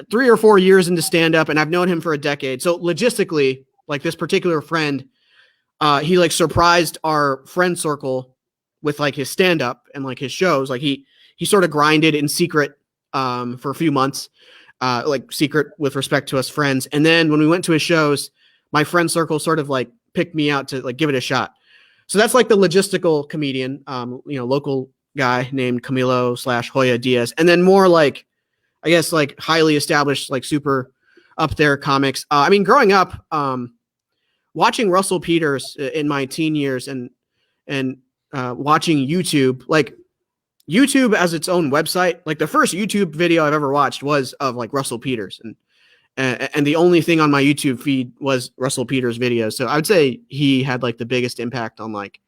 3 or 4 years into stand-up, and I've known him for a decade. So logistically, like this particular friend, he like surprised our friend circle with like his stand-up and like his shows. Like he sort of grinded in secret for a few months, like secret with respect to us friends. And then when we went to his shows, my friend circle sort of like picked me out to like give it a shot. So that's like the logistical comedian, local guy named Camilo / Hoya Diaz. And then more like, I guess like highly established, like super up there comics. I mean, growing up, watching Russell Peters in my teen years and watching YouTube, like YouTube as its own website, like the first YouTube video I've ever watched was of like Russell Peters, and the only thing on my YouTube feed was Russell Peters videos. So I would say he had like the biggest impact on like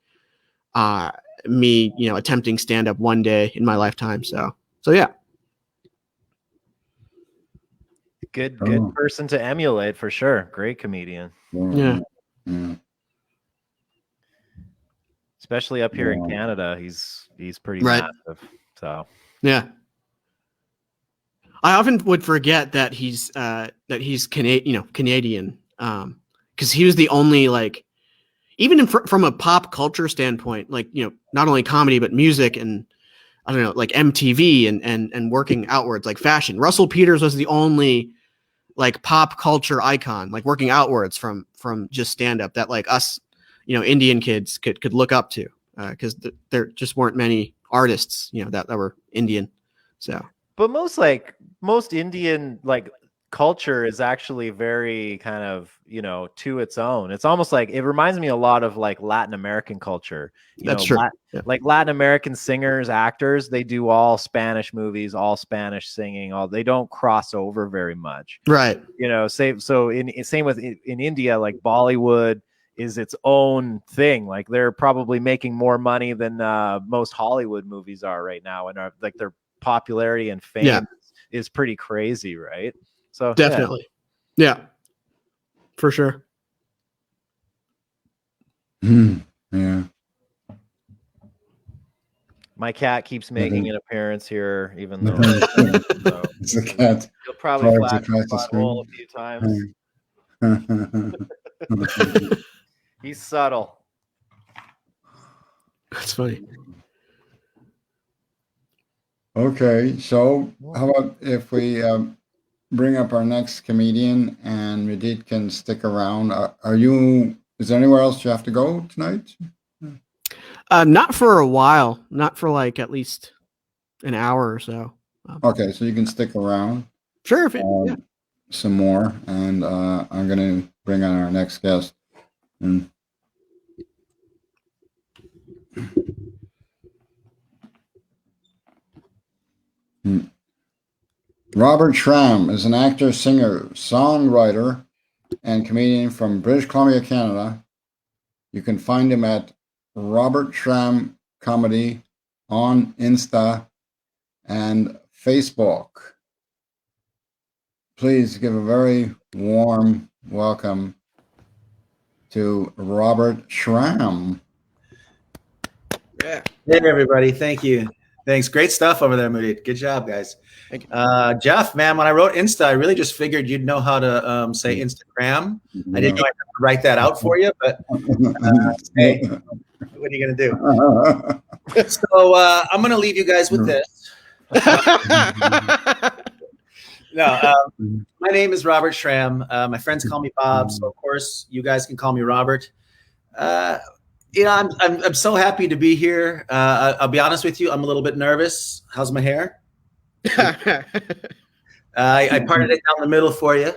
me, attempting stand up one day in my lifetime. So yeah. Good person to emulate for sure. Great comedian. Yeah. Especially up here in Canada, he's pretty right. massive. So yeah. I often would forget that he's Canadian, because he was the only like, even from a pop culture standpoint, like not only comedy but music and I don't know, like MTV and working outwards like fashion. Russell Peters was the only like pop culture icon, like working outwards from just stand up that like us, Indian kids could look up to, because there just weren't many artists, that were Indian. So, but most Indian like culture is actually very kind of, to its own. It's almost like it reminds me a lot of like Latin American culture. That's true. Like Latin American singers, actors, they do all Spanish movies, all Spanish singing, they don't cross over very much. Right. Same with in India, like Bollywood is its own thing. Like they're probably making more money than most Hollywood movies are right now, and are like their popularity and fame is pretty crazy, right? So definitely. Yeah. For sure. Yeah. My cat keeps making an appearance here, even though It's a cat. he'll probably Tries flash to crack the the butthole a few times. He's subtle. That's funny. Okay, so how about if we bring up our next comedian and Medit can stick around? Is there anywhere else you have to go tonight? Not for a while, not for like at least an hour or so. Okay, so you can stick around. Sure. Some more, and I'm going to bring on our next guest. Robert Schramm is an actor, singer, songwriter, and comedian from British Columbia, Canada. You can find him at Robert Schramm Comedy on Insta and Facebook. Please give a very warm welcome to Robert Schramm. Yeah. Hey, everybody. Thank you. Thanks. Great stuff over there, Moody. Good job, guys. Thank you. Jeff, man, when I wrote Insta, I really just figured you'd know how to say Instagram. I didn't know I had to write that out for you, but hey, what are you going to do? So I'm going to leave you guys with this. No, my name is Robert Schramm. My friends call me Bob, so of course you guys can call me Robert. I'm so happy to be here. I'll be honest with you, I'm a little bit nervous. How's my hair? I parted it down the middle for you.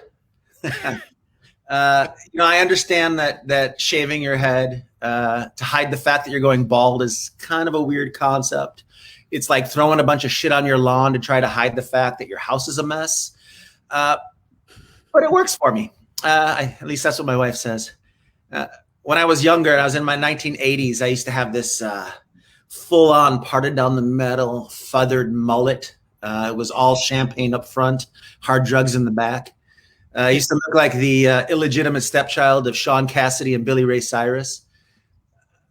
I understand that shaving your head to hide the fact that you're going bald is kind of a weird concept. It's like throwing a bunch of shit on your lawn to try to hide the fact that your house is a mess. But it works for me. At least that's what my wife says. When I was younger, I was in my 1980s, I used to have this full-on parted down the middle, feathered mullet. It was all champagne up front, hard drugs in the back. I used to look like the illegitimate stepchild of Sean Cassidy and Billy Ray Cyrus.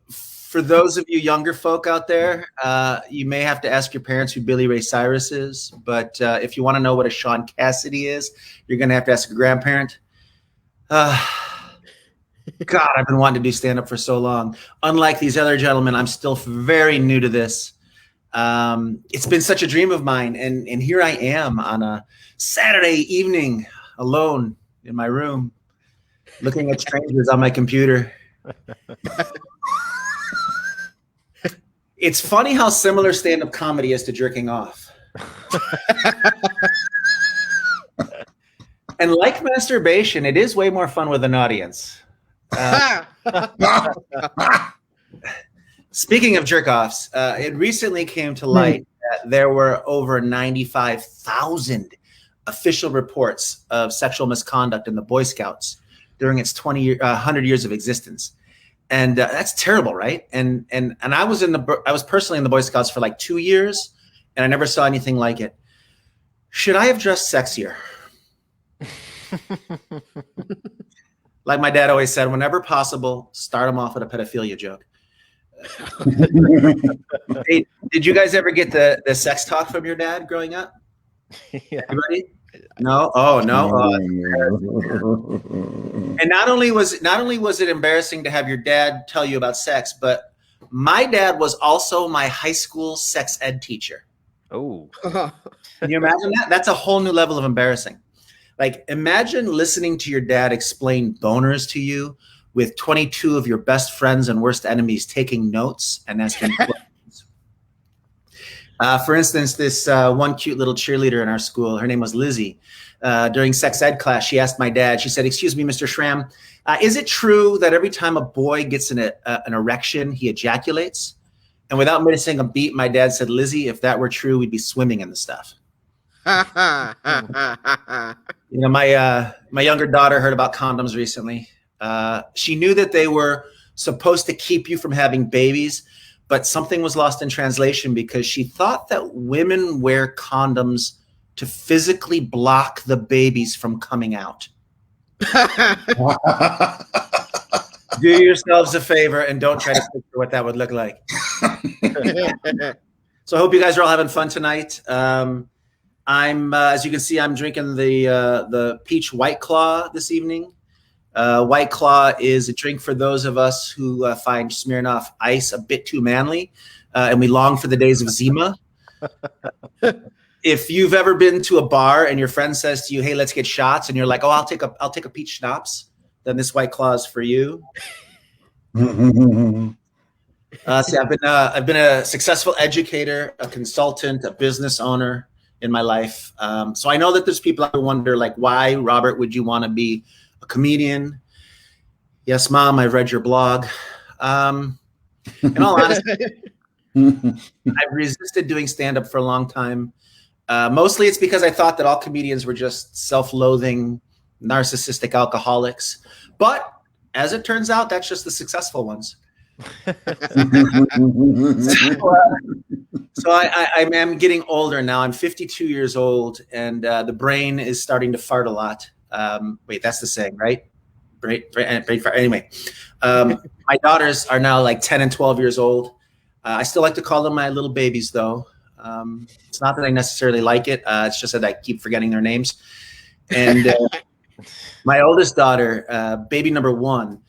For those of you younger folk out there, you may have to ask your parents who Billy Ray Cyrus is. But if you want to know what a Sean Cassidy is, you're going to have to ask a grandparent. God, I've been wanting to do stand-up for so long. Unlike these other gentlemen, I'm still very new to this. It's been such a dream of mine. And here I am on a Saturday evening alone in my room, looking at strangers on my computer. It's funny how similar stand-up comedy is to jerking off. And like masturbation, it is way more fun with an audience. Speaking of jerk-offs, it recently came to light that there were over 95,000 official reports of sexual misconduct in the Boy Scouts during its 100 years of existence. And that's terrible, right? And I was personally in the Boy Scouts for like 2 years, and I never saw anything like it. Should I have dressed sexier? Like my dad always said, whenever possible, start them off with a pedophilia joke. Hey, did you guys ever get the sex talk from your dad growing up? Yeah. Anybody? No. Oh no. And not only was it embarrassing to have your dad tell you about sex, but my dad was also my high school sex ed teacher. Oh, can you imagine that? That's a whole new level of embarrassing. Like, imagine listening to your dad explain boners to you with 22 of your best friends and worst enemies taking notes and asking questions. For instance, this one cute little cheerleader in our school, her name was Lizzie. During sex ed class, she asked my dad, she said, "Excuse me, Mr. Schramm, is it true that every time a boy gets an erection, he ejaculates?" And without missing a beat, my dad said, "Lizzie, if that were true, we'd be swimming in the stuff." You know, my younger daughter heard about condoms recently. She knew that they were supposed to keep you from having babies, but something was lost in translation because she thought that women wear condoms to physically block the babies from coming out. Do yourselves a favor and don't try to picture what that would look like. So I hope you guys are all having fun tonight. I'm, as you can see, I'm drinking the peach White Claw this evening. White Claw is a drink for those of us who find Smirnoff Ice a bit too manly, and we long for the days of Zima. If you've ever been to a bar and your friend says to you, "Hey, let's get shots," and you're like, "Oh, I'll take a peach schnapps," then this White Claw is for you. See, I've been a successful educator, a consultant, a business owner in my life. So I know that there's people who wonder, like, why, Robert, would you want to be a comedian? Yes, Mom, I've read your blog. In all honesty, I've resisted doing stand-up for a long time. Mostly it's because I thought that all comedians were just self-loathing, narcissistic alcoholics. But as it turns out, that's just the successful ones. So I am getting older now. I'm 52 years old, and the brain is starting to fart a lot. Wait, that's the saying, right? Brain fart. Anyway, my daughters are now like 10 and 12 years old. I still like to call them my little babies, though. It's not that I necessarily like it. It's just that I keep forgetting their names. And my oldest daughter, baby number 1,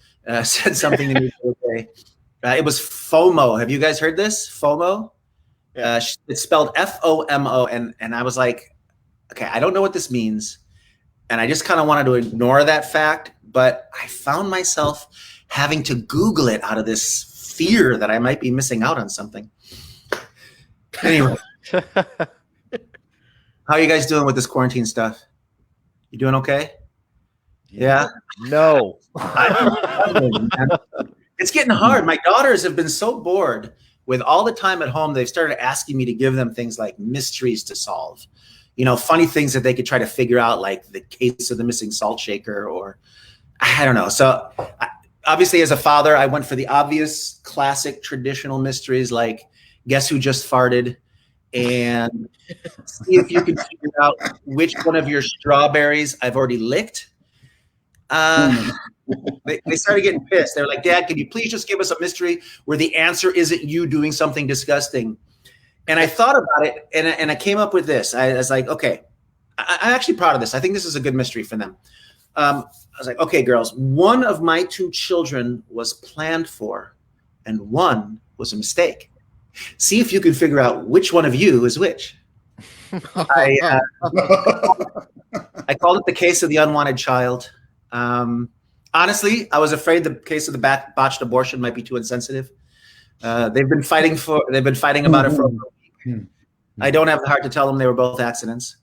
said something to me the other day. It was FOMO. Have you guys heard this? FOMO? Yeah. It's spelled FOMO. And I was like, okay, I don't know what this means. And I just kind of wanted to ignore that fact. But I found myself having to Google it out of this fear that I might be missing out on something. Anyway, how are you guys doing with this quarantine stuff? You doing okay? Yeah? No. It's getting hard. My daughters have been so bored with all the time at home. They've started asking me to give them things like mysteries to solve, funny things that they could try to figure out, like the case of the missing salt shaker, or I don't know. So obviously as a father, I went for the obvious classic traditional mysteries, like guess who just farted, and see if you can figure out which one of your strawberries I've already licked. They started getting pissed. They're like, "Dad, can you please just give us a mystery where the answer isn't you doing something disgusting?" And I thought about it, and I came up with this. I was like, okay, I'm actually proud of this. I think this is a good mystery for them. I was like, okay, girls, one of my 2 children was planned for, and one was a mistake. See if you can figure out which one of you is which. I called it the case of the unwanted child. Honestly, I was afraid the case of the botched abortion might be too insensitive. They've been fighting about it for a week. I don't have the heart to tell them they were both accidents.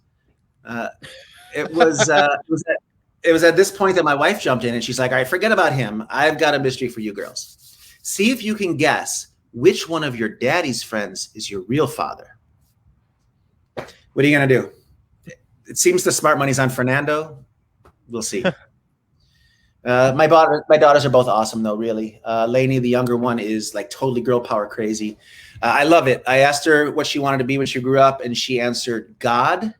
It was at this point that my wife jumped in and she's like, "All right, forget about him. I've got a mystery for you girls. See if you can guess which one of your daddy's friends is your real father." What are you gonna do? It seems the smart money's on Fernando. We'll see. My daughters are both awesome, though, really. Lainey, the younger one, is like totally girl power crazy. I love it. I asked her what she wanted to be when she grew up, and she answered God.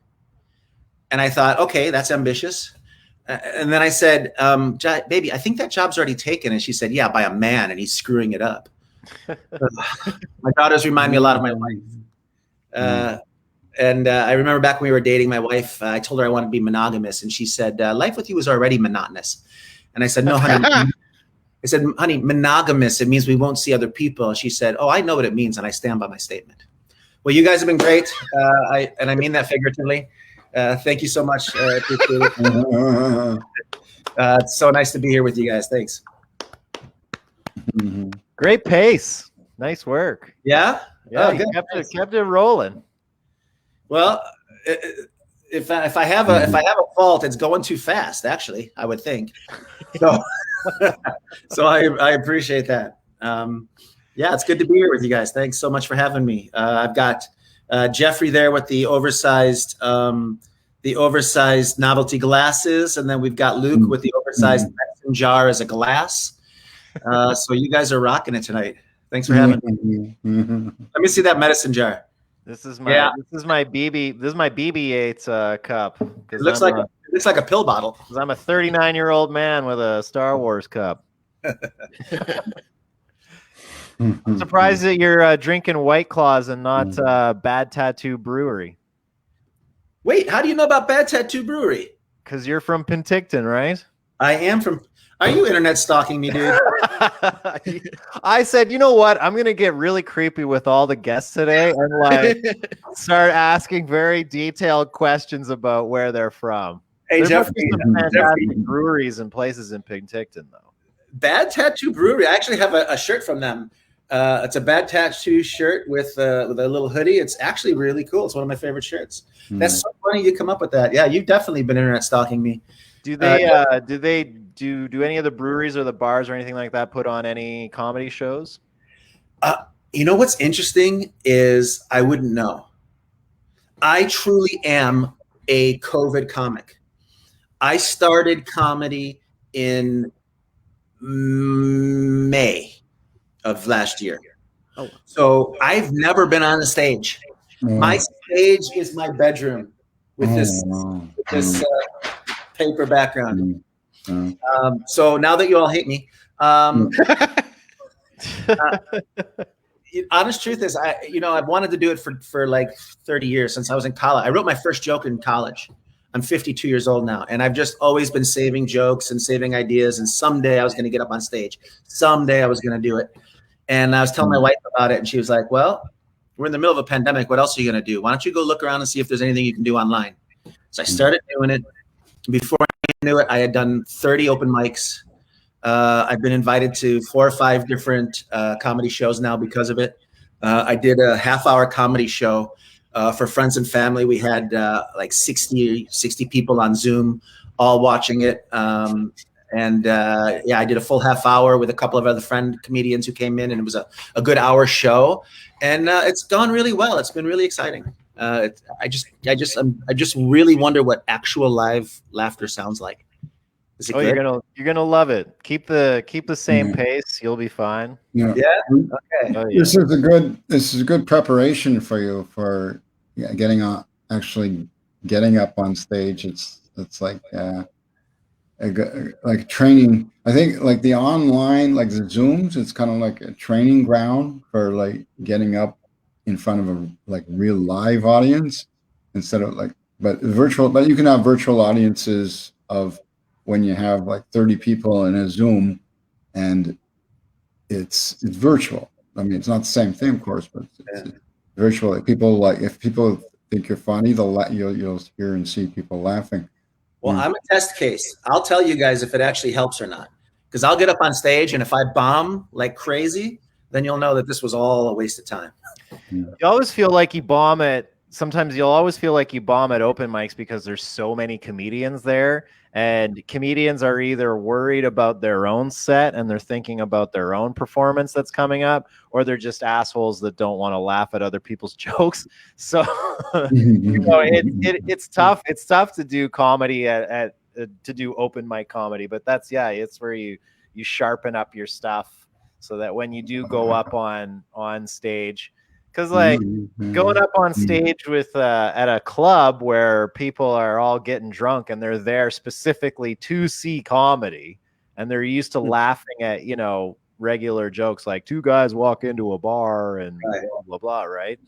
And I thought, okay, that's ambitious. And then I said, baby, I think that job's already taken. And she said, yeah, by a man, and he's screwing it up. My daughters remind me a lot of my wife. And I remember back when we were dating, my wife, I told her I wanted to be monogamous. And she said, life with you is already monotonous. And I said, no, honey. I said, honey, monogamous, it means we won't see other people. And she said, oh, I know what it means, and I stand by my statement. Well, you guys have been great, and I mean that figuratively. Thank you so much. Appreciate it. It's so nice to be here with you guys. Thanks. Great pace. Nice work. Yeah? Yeah, you kept it rolling. Well, if I have a fault, it's going too fast, actually, I would think. So I appreciate that. Yeah, it's good to be here with you guys. Thanks so much for having me. I've got Jeffrey there with the oversized novelty glasses, and then we've got Luke with the oversized medicine jar as a glass. So you guys are rocking it tonight. Thanks for having me. Let me see that medicine jar. This is my BB-8 cup. It looks like a pill bottle. I'm a 39-year-old man with a Star Wars cup. I'm surprised that you're drinking White Claws and not Bad Tattoo Brewery. Wait, how do you know about Bad Tattoo Brewery? Because you're from Penticton, right? I am from. Are you internet stalking me, dude? I said, you know what? I'm going to get really creepy with all the guests today and like start asking very detailed questions about where they're from. Hey, There must Jeffrey, be some fantastic breweries and places in Penticton, though. Bad Tattoo Brewery. I actually have a shirt from them. It's a Bad Tattoo shirt with a little hoodie. It's actually really cool. It's one of my favorite shirts. That's so funny you come up with that. Yeah, you've definitely been internet stalking me. Do any of the breweries or the bars or anything like that put on any comedy shows? You know what's interesting is I wouldn't know. I truly am a COVID comic. I started comedy in May of last year. Oh. So I've never been on a stage. My stage is my bedroom with this paper background. So now that you all hate me, honest truth is, I've wanted to do it for like 30 years since I was in college. I wrote my first joke in college. I'm 52 years old now, and I've just always been saving jokes and saving ideas. And someday I was going to get up on stage. Someday I was going to do it. And I was telling my wife about it, and she was like, "Well, we're in the middle of a pandemic. What else are you going to do? Why don't you go look around and see if there's anything you can do online?" So I started doing it. Before I knew it, I had done 30 open mics. I've been invited to 4 or 5 different comedy shows now because of it. I did a half-hour comedy show for friends and family. We had like 60 people on Zoom all watching it. I did a full half hour with a couple of other friend comedians who came in, and it was a good hour show. And it's gone really well. It's been really exciting. I just really wonder what actual live laughter sounds like. Is it good? You're gonna love it. Keep the same pace. You'll be fine. Yeah. Okay. Oh, yeah. This is a good preparation for you for getting up on stage. It's like training. I think like the online, like the Zooms, it's kind of like a training ground for like getting up in front of a like real live audience instead of but you can have virtual audiences of when you have like 30 people in a Zoom and it's virtual. I mean, it's not the same thing, of course, but it's virtual. If people think you're funny, you'll hear and see people laughing. Well, I'm a test case. I'll tell you guys if it actually helps or not. Because I'll get up on stage, and if I bomb like crazy, then you'll know that this was all a waste of time. You always feel like you bomb at sometimes you'll always feel like you bomb at open mics because there's so many comedians there, and comedians are either worried about their own set and they're thinking about their own performance that's coming up, or they're just assholes that don't want to laugh at other people's jokes. So it's tough. It's tough to do comedy to do open mic comedy, but it's where you sharpen up your stuff so that when you do go up on stage. Because like going up on stage with at a club where people are all getting drunk and they're there specifically to see comedy and they're used to laughing at, regular jokes like two guys walk into a bar and blah, blah, blah, right?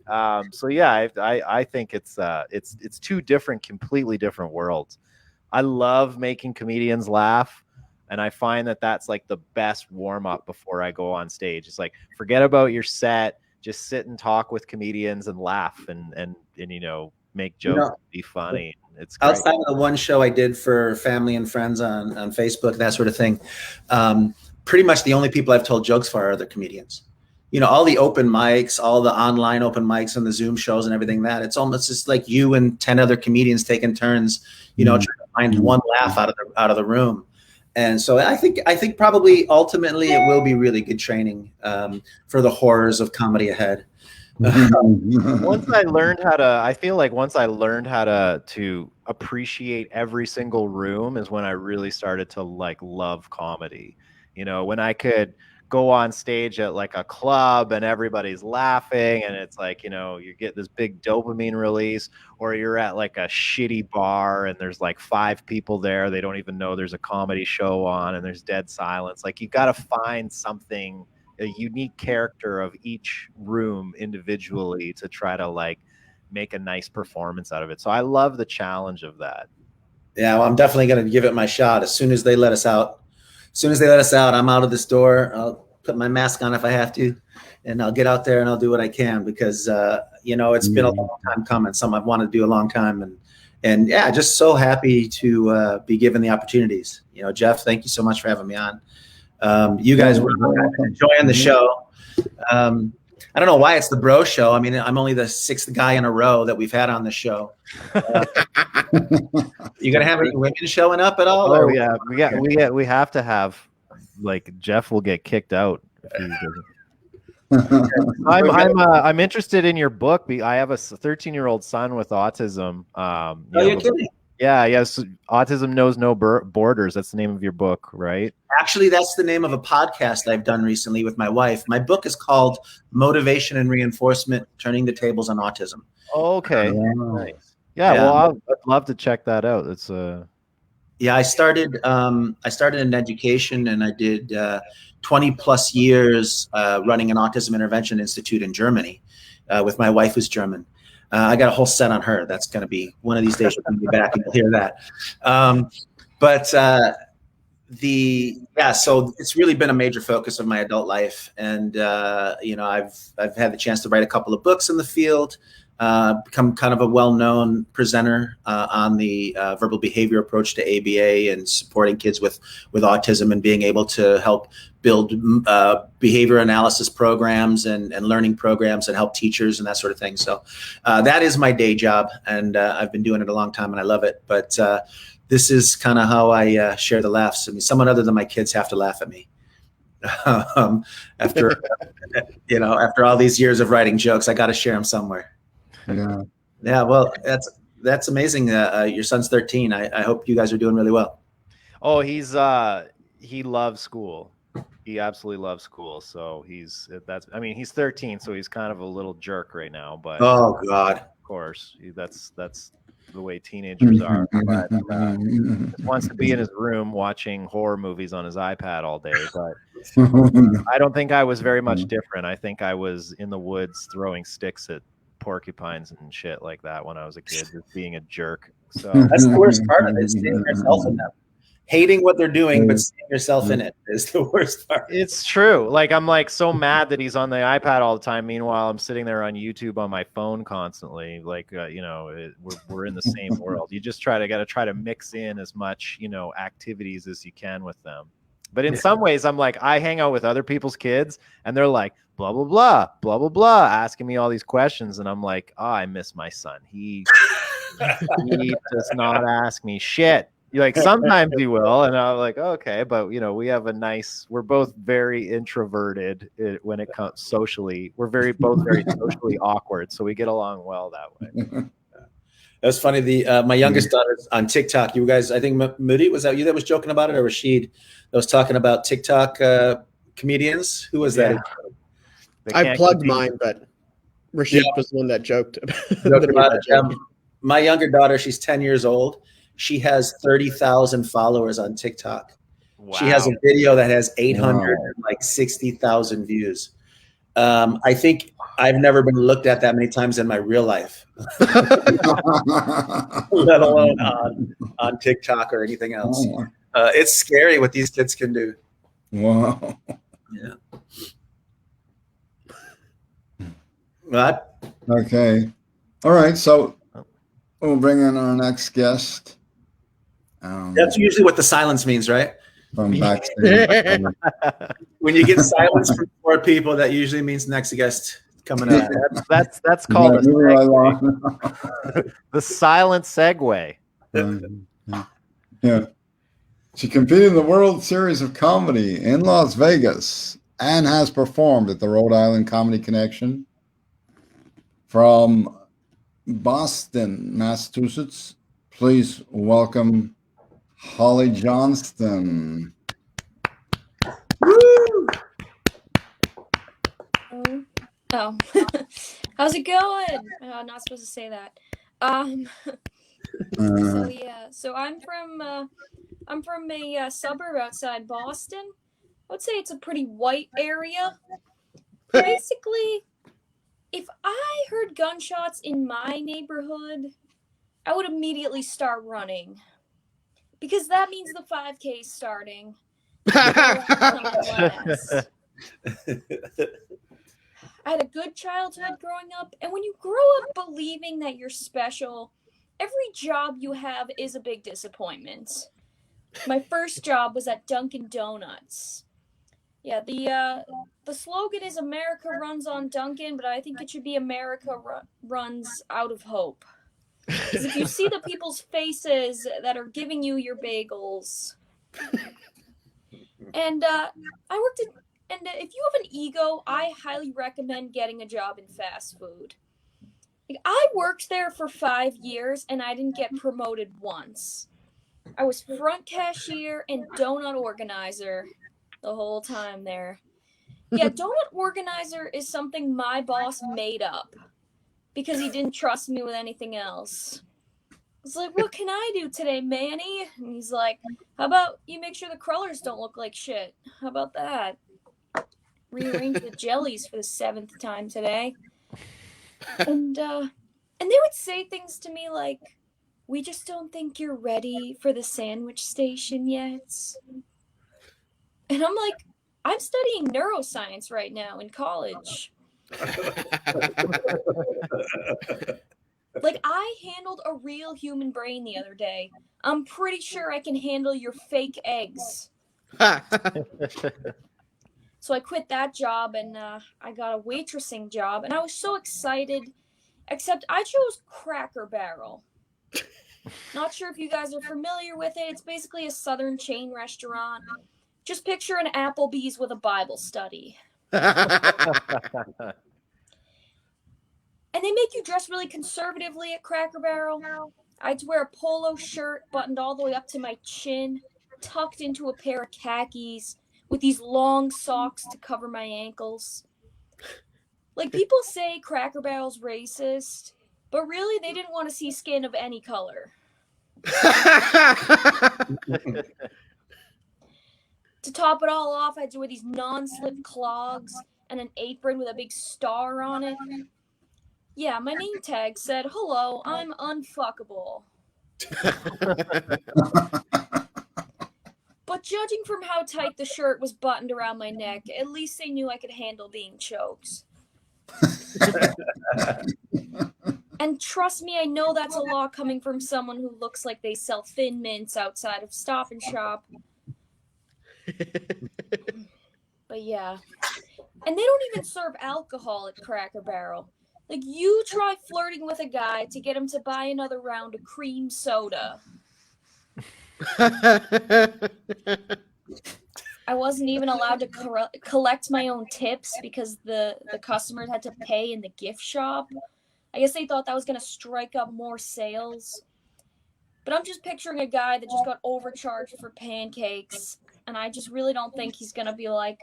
I think it's two completely different worlds. I love making comedians laugh. And I find that that's like the best warm up before I go on stage. It's like, forget about your set. Just sit and talk with comedians and laugh and make jokes, be funny. It's great. Outside of the one show I did for family and friends on Facebook, that sort of thing, pretty much the only people I've told jokes for are other comedians. All the open mics, all the online open mics and the Zoom shows and everything it's almost just like you and 10 other comedians taking turns, trying to find one laugh out of the room. And so I think probably ultimately it will be really good training for the horrors of comedy ahead. Once I learned how to appreciate every single room is when I really started to love comedy. When I could go on stage at like a club and everybody's laughing and it's like, you know, you get this big dopamine release, or you're at like a shitty bar and there's like 5 people there. They don't even know there's a comedy show on and there's dead silence. Like you got to find something, a unique character of each room individually to try to like make a nice performance out of it. So I love the challenge of that. Yeah, well, I'm definitely going to give it my shot as soon as they let us out. As soon as they let us out, I'm out of this door. I'll put my mask on if I have to, and I'll get out there and I'll do what I can because, you know, it's been a long time coming. Something I've wanted to do a long time. And yeah, just so happy to be given the opportunities. You know, Jeff, thank you so much for having me on. You guys were enjoying the show. I don't know why it's the bro show. I mean, I'm only the 6th guy in a row that we've had on the show. You gonna have any women showing up at all? Oh yeah, we have to have, like, Jeff will get kicked out if he doesn't. I'm interested in your book. I have a 13-year-old son with autism. You're kidding? Yeah, yes. Autism Knows No Borders. That's the name of your book, right? Actually, that's the name of a podcast I've done recently with my wife. My book is called Motivation and Reinforcement: Turning the Tables on Autism. Okay. Nice. Yeah, well, I'd love to check that out. It's Yeah, I started in education, and I did 20 plus years running an autism intervention institute in Germany with my wife, who's German. I got a whole set on her. That's going to be one of these days. We're going to be back and you'll hear that. So it's really been a major focus of my adult life, and you know, I've had the chance to write a couple of books in the field, become kind of a well-known presenter on the verbal behavior approach to ABA and supporting kids with autism and being able to help build behavior analysis programs and learning programs and help teachers and that sort of thing. So that is my day job, and I've been doing it a long time and I love it. But this is kind of how I share the laughs. I mean, someone other than my kids have to laugh at me. After you know, after all these years of writing jokes, I got to share them somewhere. Yeah. Well, that's amazing. Your son's 13. I hope you guys are doing really well. Oh, he loves school. He absolutely loves school. So he's 13, so he's kind of a little jerk right now, but oh God, of course, that's the way teenagers are. But just wants to be in his room watching horror movies on his iPad all day. But I don't think I was very much different. I think I was in the woods throwing sticks at porcupines and shit like that when I was a kid, just being a jerk. So that's the worst part of it, seeing yourself in them. Hating what they're doing, but seeing yourself in it is the worst part. It's true. Like, I'm like so mad that he's on the iPad all the time. Meanwhile, I'm sitting there on YouTube on my phone constantly. Like, you know, we're in the same world. You just got to try to mix in as much, you know, activities as you can with them. But in some ways, I'm like, I hang out with other people's kids and they're like, blah, blah, blah, blah, blah, blah, asking me all these questions. And I'm like, oh, I miss my son. He does not ask me shit. Like, sometimes he will, and I'm like, okay, but you know, we're both very introverted when it comes socially. We're both very socially awkward, so we get along well that way. That was funny. My youngest daughter's on TikTok. You guys, I think Moody, was that you that was joking about it, or Rasheed that was talking about TikTok comedians? Who was that? I plugged mine, but Rasheed was the one that joked about it. My younger daughter, she's 10 years old. She has 30,000 followers on TikTok. Wow. She has a video that has 860,000 views. I think I've never been looked at that many times in my real life, let alone on TikTok or anything else. It's scary what these kids can do. Wow. Yeah. What? Okay. All right. So we'll bring in our next guest. That's usually what the silence means, right? From backstage. When you get silence from 4 people, that usually means next guest coming up. That's called the silent segue. Yeah. She competed in the World Series of Comedy in Las Vegas and has performed at the Rhode Island Comedy Connection. From Boston, Massachusetts, please welcome Holly Johnston. Woo! Oh, how's it going? Not supposed to say that. So yeah, so I'm from a suburb outside Boston. I would say it's a pretty white area. Basically, if I heard gunshots in my neighborhood, I would immediately start running. Because that means the 5K is starting. I had a good childhood growing up, and when you grow up believing that you're special, every job you have is a big disappointment. My first job was at Dunkin' Donuts. Yeah, the slogan is America runs on Dunkin', but I think it should be America runs out of hope. Because if you see the people's faces that are giving you your bagels, and I worked in, and if you have an ego, I highly recommend getting a job in fast food. Like, I worked there for 5 years and I didn't get promoted once. I was front cashier and donut organizer the whole time there. Yeah, donut organizer is something my boss made up because he didn't trust me with anything else. I was like, what can I do today, Manny? And he's like, how about you make sure the crullers don't look like shit? How about that? Rearrange the jellies for the 7th time today. And they would say things to me like, we just don't think you're ready for the sandwich station yet. And I'm like, I'm studying neuroscience right now in college. Like, I handled a real human brain the other day. I'm pretty sure I can handle your fake eggs. So I quit that job and I got a waitressing job, and I was so excited, except I chose Cracker Barrel. Not sure if you guys are familiar with it. It's basically a southern chain restaurant. Just picture an Applebee's with a Bible study. And they make you dress really conservatively at Cracker Barrel. I'd wear a polo shirt buttoned all the way up to my chin, tucked into a pair of khakis, with these long socks to cover my ankles. Like, people say Cracker Barrel's racist, but really they didn't want to see skin of any color. To top it all off, I had to wear these non-slip clogs and an apron with a big star on it. Yeah, my name tag said, hello, I'm unfuckable. But judging from how tight the shirt was buttoned around my neck, at least they knew I could handle being choked. And trust me, I know that's a law coming from someone who looks like they sell Thin Mints outside of Stop and Shop. But yeah. And they don't even serve alcohol at Cracker Barrel. Like, you try flirting with a guy to get him to buy another round of cream soda. I wasn't even allowed to collect my own tips because the customers had to pay in the gift shop. I guess they thought that was going to strike up more sales. But I'm just picturing a guy that just got overcharged for pancakes, and I just really don't think he's going to be like,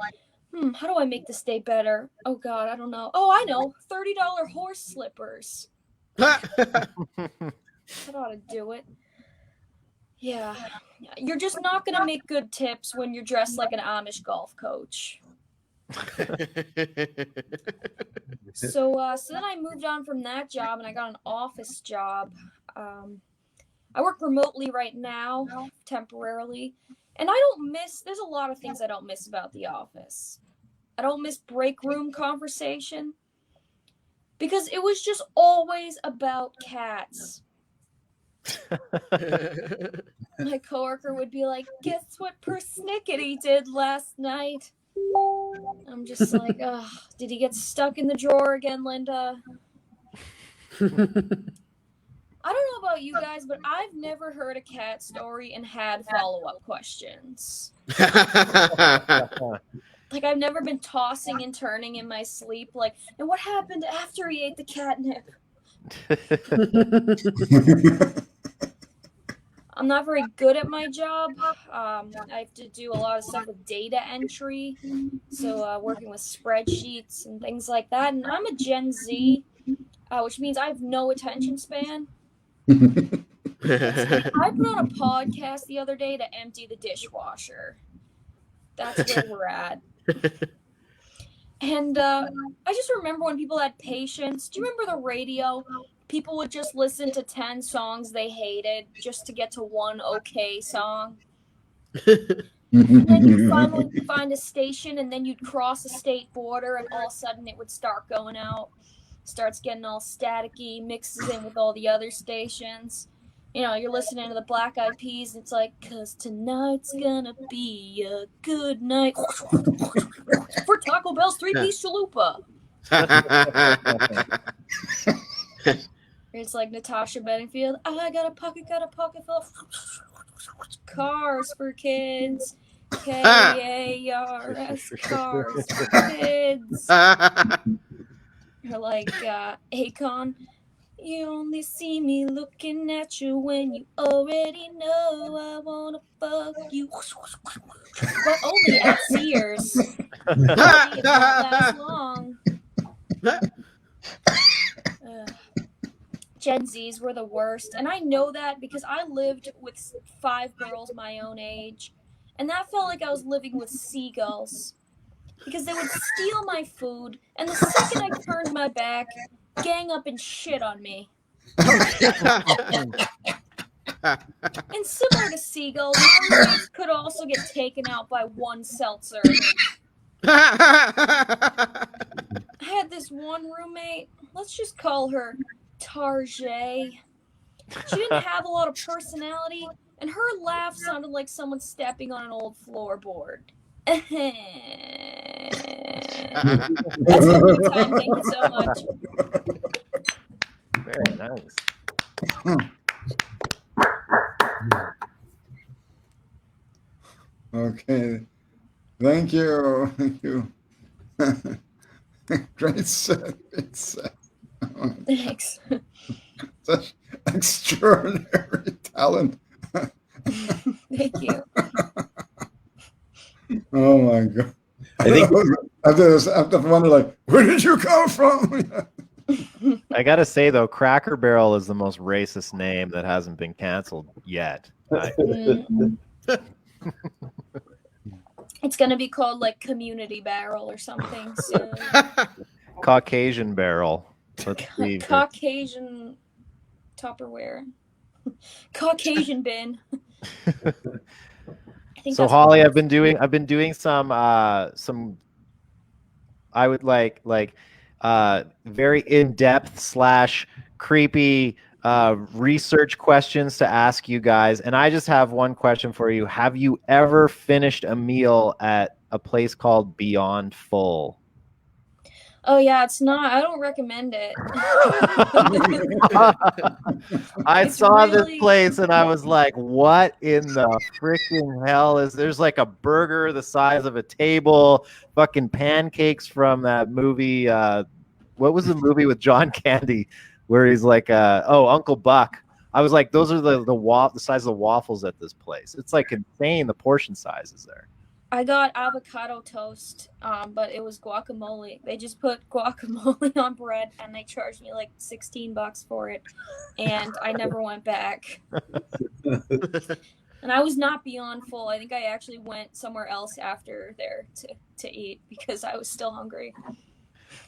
how do I make this day better? Oh, God, I don't know. Oh, I know. $30 horse slippers. That ought to do it. Yeah. You're just not going to make good tips when you're dressed like an Amish golf coach. So then I moved on from that job and I got an office job. I work remotely right now, temporarily. And there's a lot of things I don't miss about the office. I don't miss break room conversation because it was just always about cats. My coworker would be like, guess what persnickety did last night? I'm just like, ugh, did he get stuck in the drawer again, Linda? I don't know about you guys, but I've never heard a cat story and had follow-up questions. Like, I've never been tossing and turning in my sleep, like, and what happened after he ate the catnip? I'm not very good at my job. I have to do a lot of stuff with data entry, so working with spreadsheets and things like that. And I'm a Gen Z, which means I have no attention span. It's like, I put on a podcast the other day to empty the dishwasher. That's where we're at. And I just remember when people had patience. Do you remember the radio? People would just listen to 10 songs they hated just to get to one okay song. And then you'd finally find a station, and then you'd cross a state border, and all of a sudden it would start going out. Starts getting all staticky, mixes in with all the other stations. You know, you're listening to the Black Eyed Peas, and it's like, 'cause tonight's gonna be a good night for Taco Bell's 3-piece chalupa. It's like Natasha Bedingfield. I got a pocket full of cars for kids. K-A-R-S, cars for kids. Or like Akon. You only see me looking at you when you already know I wanna fuck you. But only at Sears. It won't last long. Gen Zs were the worst. And I know that because I lived with 5 girls my own age. And that felt like I was living with seagulls. Because they would steal my food, and the second I turned my back, gang up and shit on me. And similar to seagulls, my roommates could also get taken out by one seltzer. I had this one roommate, let's just call her Tarjay. She didn't have a lot of personality, and her laugh sounded like someone stepping on an old floorboard. That's every time. Thank you so much. Very nice. Okay. Thank you. Thank you. Great set. Great set. Thanks. Such extraordinary talent. Thank you. Oh my God. I think I have to wonder, like, where did you come from? I gotta say though, Cracker Barrel is the most racist name that hasn't been canceled yet. It's gonna be called like Community Barrel or something soon. Caucasian Barrel. Let's see. Caucasian Tupperware. Caucasian bin. So Holly, I've been doing some I would like very in-depth / creepy research questions to ask you guys, and I just have one question for you. Have you ever finished a meal at a place called Beyond Full? Oh yeah, it's not. I don't recommend it. I It's saw really- this place and I was like, what in the freaking hell is there's like a burger the size of a table, fucking pancakes from that movie. What was the movie with John Candy where he's like, Uncle Buck. I was like, those are the size of the waffles at this place. It's like insane the portion sizes there. I got avocado toast, but it was guacamole. They just put guacamole on bread, and they charged me like $16 for it, and I never went back. And I was not Beyond Full. I think I actually went somewhere else after there to eat because I was still hungry.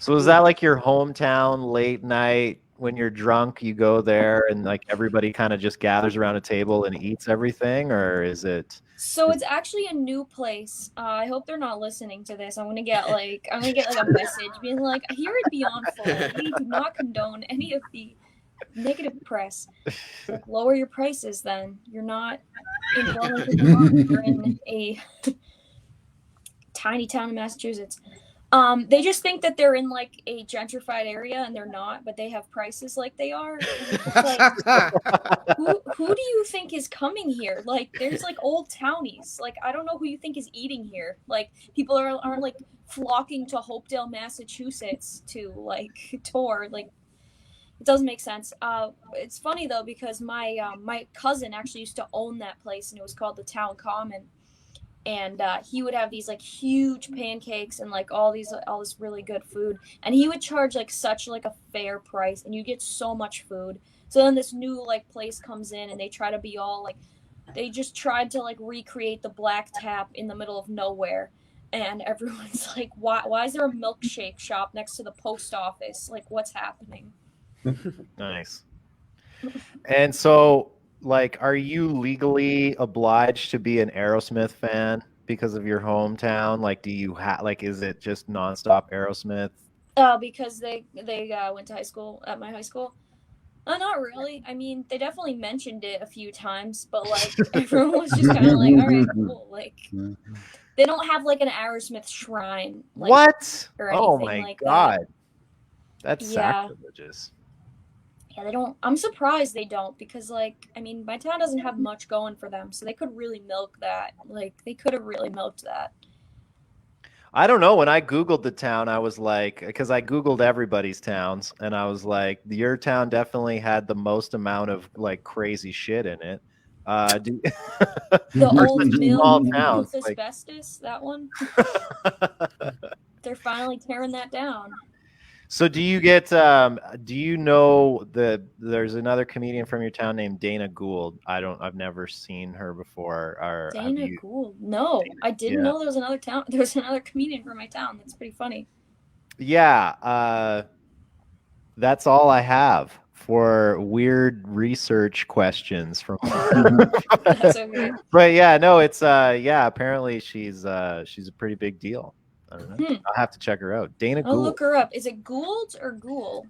So is that like your hometown late night when you're drunk, you go there and like everybody kind of just gathers around a table and eats everything, or is it? So it's actually a new place. I hope they're not listening to this. I'm gonna get like a message being like, here at Beyond Full, we do not condone any of the negative press. Like, lower your prices then. You're not in Burlington, Vermont. You're in a tiny town in Massachusetts. They just think that they're in like a gentrified area, and they're not, but they have prices like they are. It's like, who do you think is coming here? Like, there's like old townies. Like, I don't know who you think is eating here. Like, people aren't like flocking to Hopedale, Massachusetts to like tour. Like, It doesn't make sense. It's funny though because my cousin actually used to own that place, and it was called the Town Common. And he would have these like huge pancakes and like all this really good food, and he would charge like such like a fair price, and you get so much food. So then this new like place comes in, and they try to be all like, they just tried to like recreate the Black Tap in the middle of nowhere, and everyone's like, why is there a milkshake shop next to the post office? Like, what's happening? Nice. And so, like, are you legally obliged to be an Aerosmith fan because of your hometown? Like, do you like, is it just nonstop Aerosmith? Because they went to high school at my high school. Not really. I mean, they definitely mentioned it a few times, but like everyone was just kind of like, all right, cool. Like, they don't have like an Aerosmith shrine. Like, What? Or anything Oh my like God. That. That's sacrilegious. Yeah, they don't. I'm surprised they don't, because like, I mean, my town doesn't have much going for them, so they could really milk that. Like, they could have really milked that. I don't know. When I Googled the town, I was like, because I Googled everybody's towns, and I was like, your town definitely had the most amount of like crazy shit in it. The old mill towns, with asbestos, that one. They're finally tearing that down. So do you get, do you know there's another comedian from your town named Dana Gould? I've never seen her before. Or Dana Gould? No, I didn't know there was another comedian from my town. That's pretty funny. Yeah. That's all I have for weird research questions from. That's okay. But yeah, no, it's, apparently she's a pretty big deal. I don't know. I'll have to check her out. Dana Gould. I'll look her up. Is it Gould or Ghoul?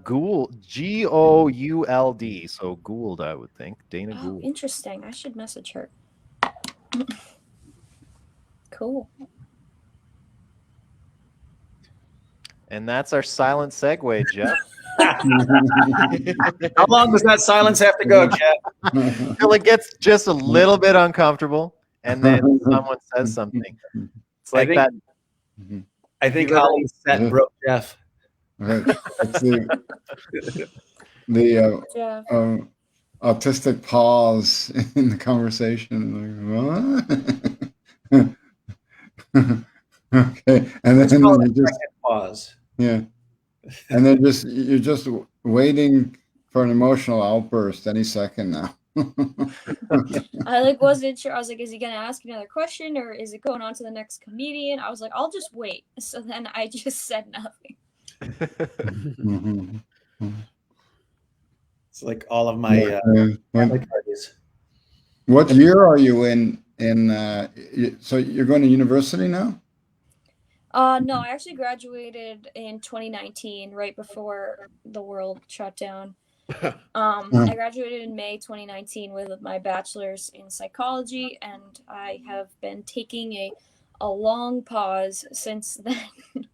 Gould. Gould. So Gould, I would think. Dana Gould. Interesting. I should message her. Cool. And that's our silent segue, Jeff. How long does that silence have to go, Jeff? Until it gets just a little bit uncomfortable, and then someone says something. It's like that. I think Holly's set broke Jeff. Right. The autistic pause in the conversation. Like, what? Okay, and then you just pause. Yeah, and then you're just waiting for an emotional outburst any second now. I like wasn't sure. I was like, is he gonna ask another question, or is it going on to the next comedian? I was like, I'll just wait. So then I just said nothing. It's like all of my parties. What year are you in? So you're going to university now? No, I actually graduated in 2019, right before the world shut down. I graduated in May 2019 with my bachelor's in psychology, and I have been taking a long pause since then.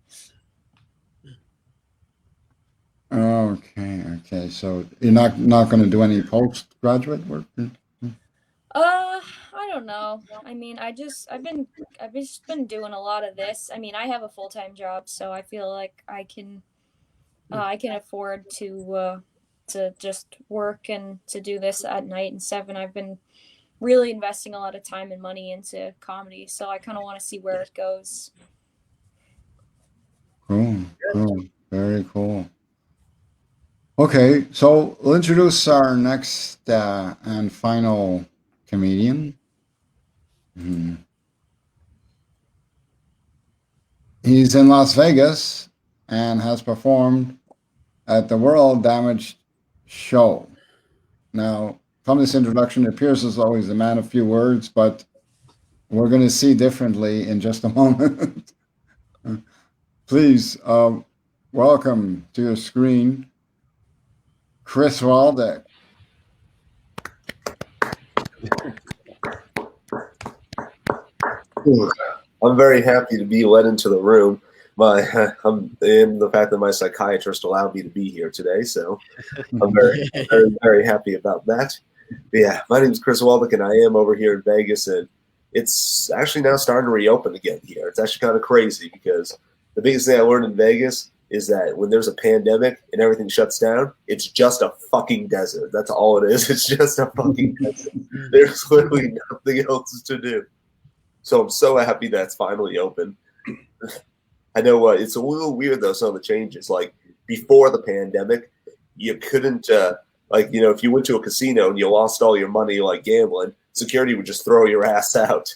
Okay. So you're not going to do any postgraduate work? I don't know. I mean, I've just been doing a lot of this. I mean, I have a full-time job, so I feel like I can afford to just work and to do this at night and stuff. And I've been really investing a lot of time and money into comedy, so I kind of want to see where it goes. Cool. Very cool. Okay, so we'll introduce our next and final comedian. He's in Las Vegas and has performed at the World Damaged Show. Now, from this introduction, it appears as though he's a man of few words, but we're going to see differently in just a moment. Please welcome to your screen, Chris Walden. I'm very happy to be led into the room. And the fact that my psychiatrist allowed me to be here today, so I'm very, very, very happy about that. But yeah, my name is Chris Walden, and I am over here in Vegas, and it's actually now starting to reopen again here. It's actually kind of crazy because the biggest thing I learned in Vegas is that when there's a pandemic and everything shuts down, it's just a fucking desert. That's all it is. It's just a fucking desert. There's literally nothing else to do. So I'm so happy that's finally open. I know it's a little weird though, some of the changes. Like before the pandemic, you couldn't if you went to a casino and you lost all your money like gambling, security would just throw your ass out.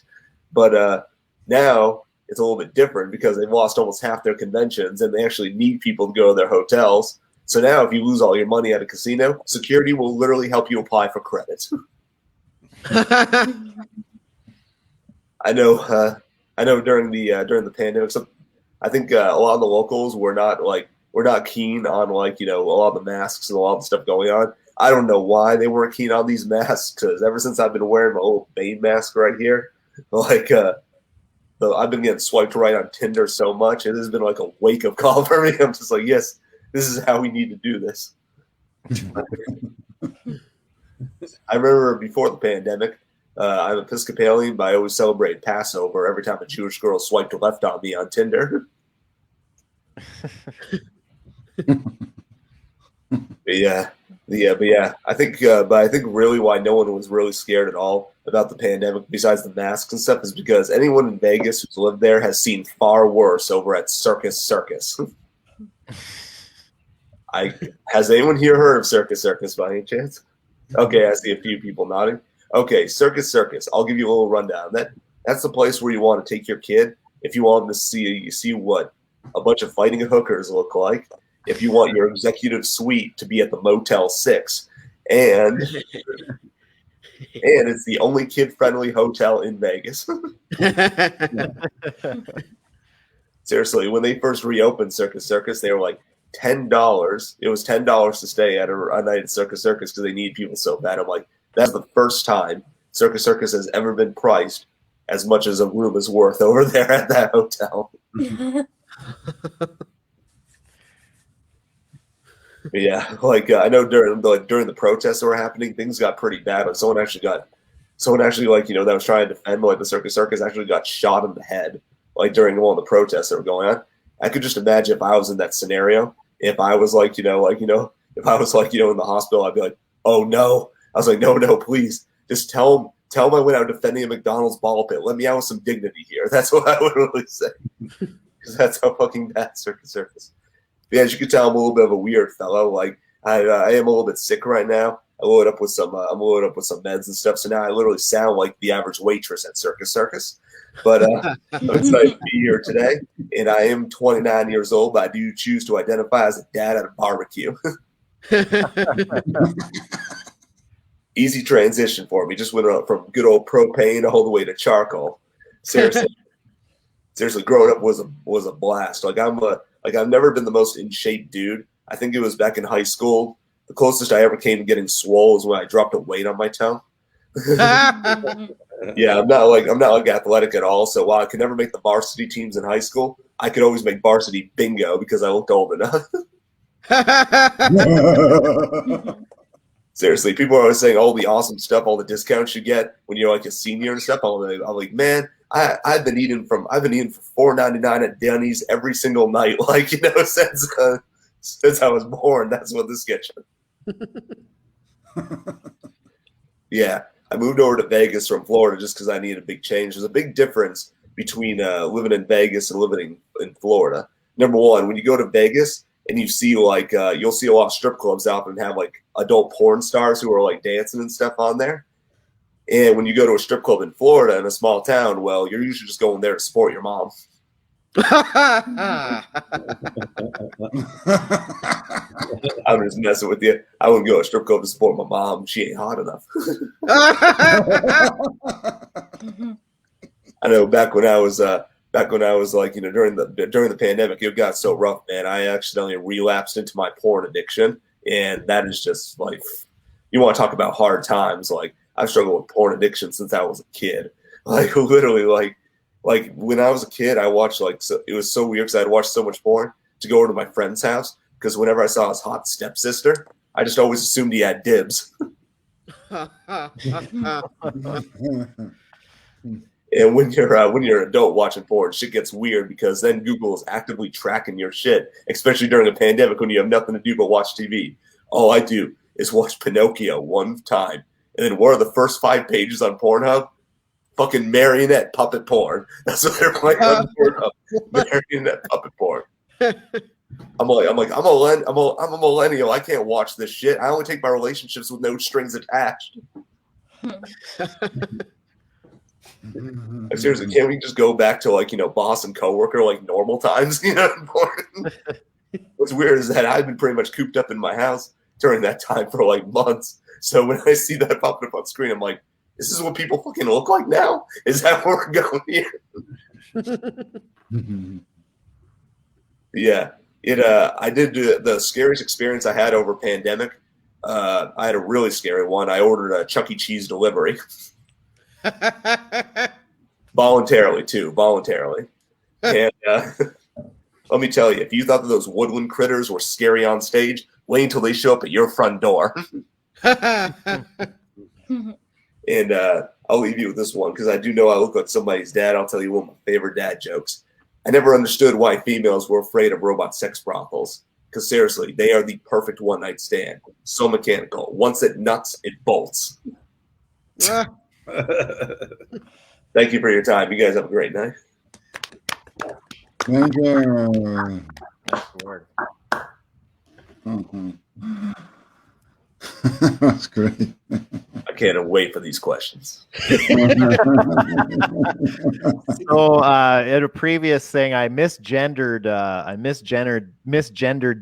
But now it's a little bit different because they've lost almost half their conventions and they actually need people to go to their hotels. So now if you lose all your money at a casino, security will literally help you apply for credit. I know during the pandemic, I think a lot of the locals were not keen on a lot of the masks and a lot of the stuff going on. I don't know why they weren't keen on these masks, because ever since I've been wearing my old Bane mask right here, I've been getting swiped right on Tinder so much. It has been like a wake-up call for me. I'm just like, yes, this is how we need to do this. I remember before the pandemic, I'm Episcopalian, but I always celebrate Passover every time a Jewish girl swiped left on me on Tinder. But yeah, I think really why no one was really scared at all about the pandemic, besides the masks and stuff, is because anyone in Vegas who's lived there has seen far worse over at Circus. Has anyone here heard of Circus by any chance? Okay, I see a few people nodding. Okay, Circus. I'll give you a little rundown. That's the place where you want to take your kid if you want to see what a bunch of fighting hookers look like. If you want your executive suite to be at the Motel 6, and it's the only kid-friendly hotel in Vegas. Seriously, when they first reopened Circus, they were like $10. It was $10 to stay at a night at Circus because they need people so bad. I'm like, that's the first time Circus has ever been priced as much as a room is worth over there at that hotel. Yeah, I know during the protests that were happening, things got pretty bad. Like someone actually that was trying to defend the Circus actually got shot in the head during one of the protests that were going on. I could just imagine if I was in that scenario, if I was if I was in the hospital, I'd be like, oh no. I was like, no, please, just tell them I went out defending a McDonald's ball pit. Let me out with some dignity here. That's what I would really say, because that's how fucking bad Circus. Yeah, as you can tell, I'm a little bit of a weird fellow. I am a little bit sick right now. I'm loaded up with some meds and stuff. So now I literally sound like the average waitress at Circus. But it's nice to be here today. And I am 29 years old, but I do choose to identify as a dad at a barbecue. Easy transition for me. Just went up from good old propane all the way to charcoal. Seriously, growing up was a blast. I've never been the most in shape dude. I think it was back in high school. The closest I ever came to getting swole was when I dropped a weight on my tongue. Yeah, I'm not athletic at all. So while I could never make the varsity teams in high school, I could always make varsity bingo because I looked old enough. Seriously, people are always saying all the awesome stuff, all the discounts you get when you're a senior and stuff. I'm like, man, I've been eating for $4.99 at Denny's every single night, since I was born. That's what this gets you. Yeah, I moved over to Vegas from Florida just because I needed a big change. There's a big difference between living in Vegas and living in Florida. Number one, when you go to Vegas and you see you'll see a lot of strip clubs out and have adult porn stars who are dancing and stuff on there. And when you go to a strip club in Florida in a small town, well, you're usually just going there to support your mom. I'm just messing with you. I wouldn't go to a strip club to support my mom. She ain't hot enough. I know back when I was during the pandemic, it got so rough, man. I accidentally relapsed into my porn addiction, and that is just you want to talk about hard times. I've struggled with porn addiction since I was a kid. Literally, when I was a kid, I watched it was so weird because I'd watched so much porn to go over to my friend's house, because whenever I saw his hot stepsister, I just always assumed he had dibs. And when you're an adult watching porn, shit gets weird because then Google is actively tracking your shit, especially during a pandemic when you have nothing to do but watch TV. All I do is watch Pinocchio one time, and then what are the first 5 pages on Pornhub? Fucking marionette puppet porn. That's what they're playing on Pornhub. Marionette puppet porn. I'm a millennial. I can't watch this shit. I only take my relationships with no strings attached. Like, seriously, can't we just go back to boss and coworker like normal times? What's weird is that I've been pretty much cooped up in my house during that time for like months. So when I see that popping up on screen, I'm like, this is what people fucking look like now? Is that where we're going here? Yeah. I did the scariest experience I had over pandemic. I had a really scary one. I ordered a Chuck E. Cheese delivery. Voluntarily. And let me tell you, if you thought that those woodland critters were scary on stage, wait until they show up at your front door. And I'll leave you with this one because I do know I look like somebody's dad. I'll tell you one of my favorite dad jokes. I never understood why females were afraid of robot sex brothels. Because seriously, they are the perfect one-night stand. So mechanical. Once it nuts, it bolts. Thank you for your time. You guys have a great night. Thank you. That's great. I can't wait for these questions. So in a previous thing, I misgendered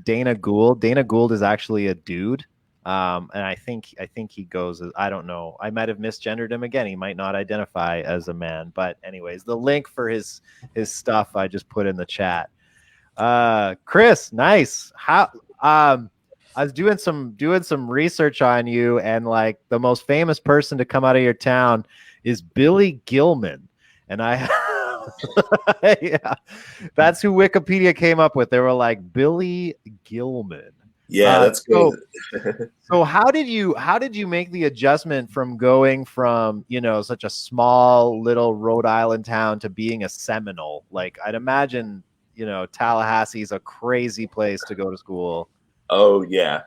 Dana Gould. Dana Gould is actually a dude. And I think he goes, I don't know. I might have misgendered him again. He might not identify as a man. But anyways, the link for his stuff I just put in the chat. Chris, nice. I was doing some research on you, and like the most famous person to come out of your town is Billy Gilman. And yeah, that's who Wikipedia came up with. They were like Billy Gilman. Yeah, that's good. So how did you make the adjustment from going from, such a small little Rhode Island town to being a Seminole? Like, I'd imagine, Tallahassee's a crazy place to go to school. Oh yeah.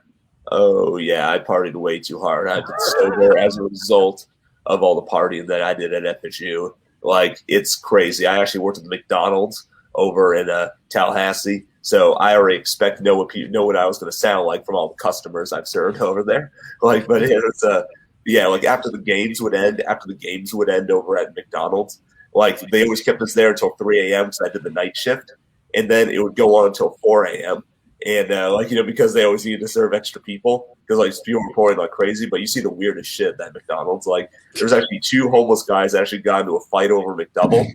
I partied way too hard. I've been sober as a result of all the partying that I did at FSU. Like, it's crazy. I actually worked at the McDonald's over in Tallahassee, so I already know what I was going to sound like from all the customers I've served over there. Like, but it's like after the games would end over at McDonald's, like they always kept us there until 3 a.m. So I did the night shift, and then it would go on until 4 a.m. And because they always needed to serve extra people because like people were pouring like crazy. But you see the weirdest shit at that McDonald's. Like there's actually 2 homeless guys that actually got into a fight over McDouble.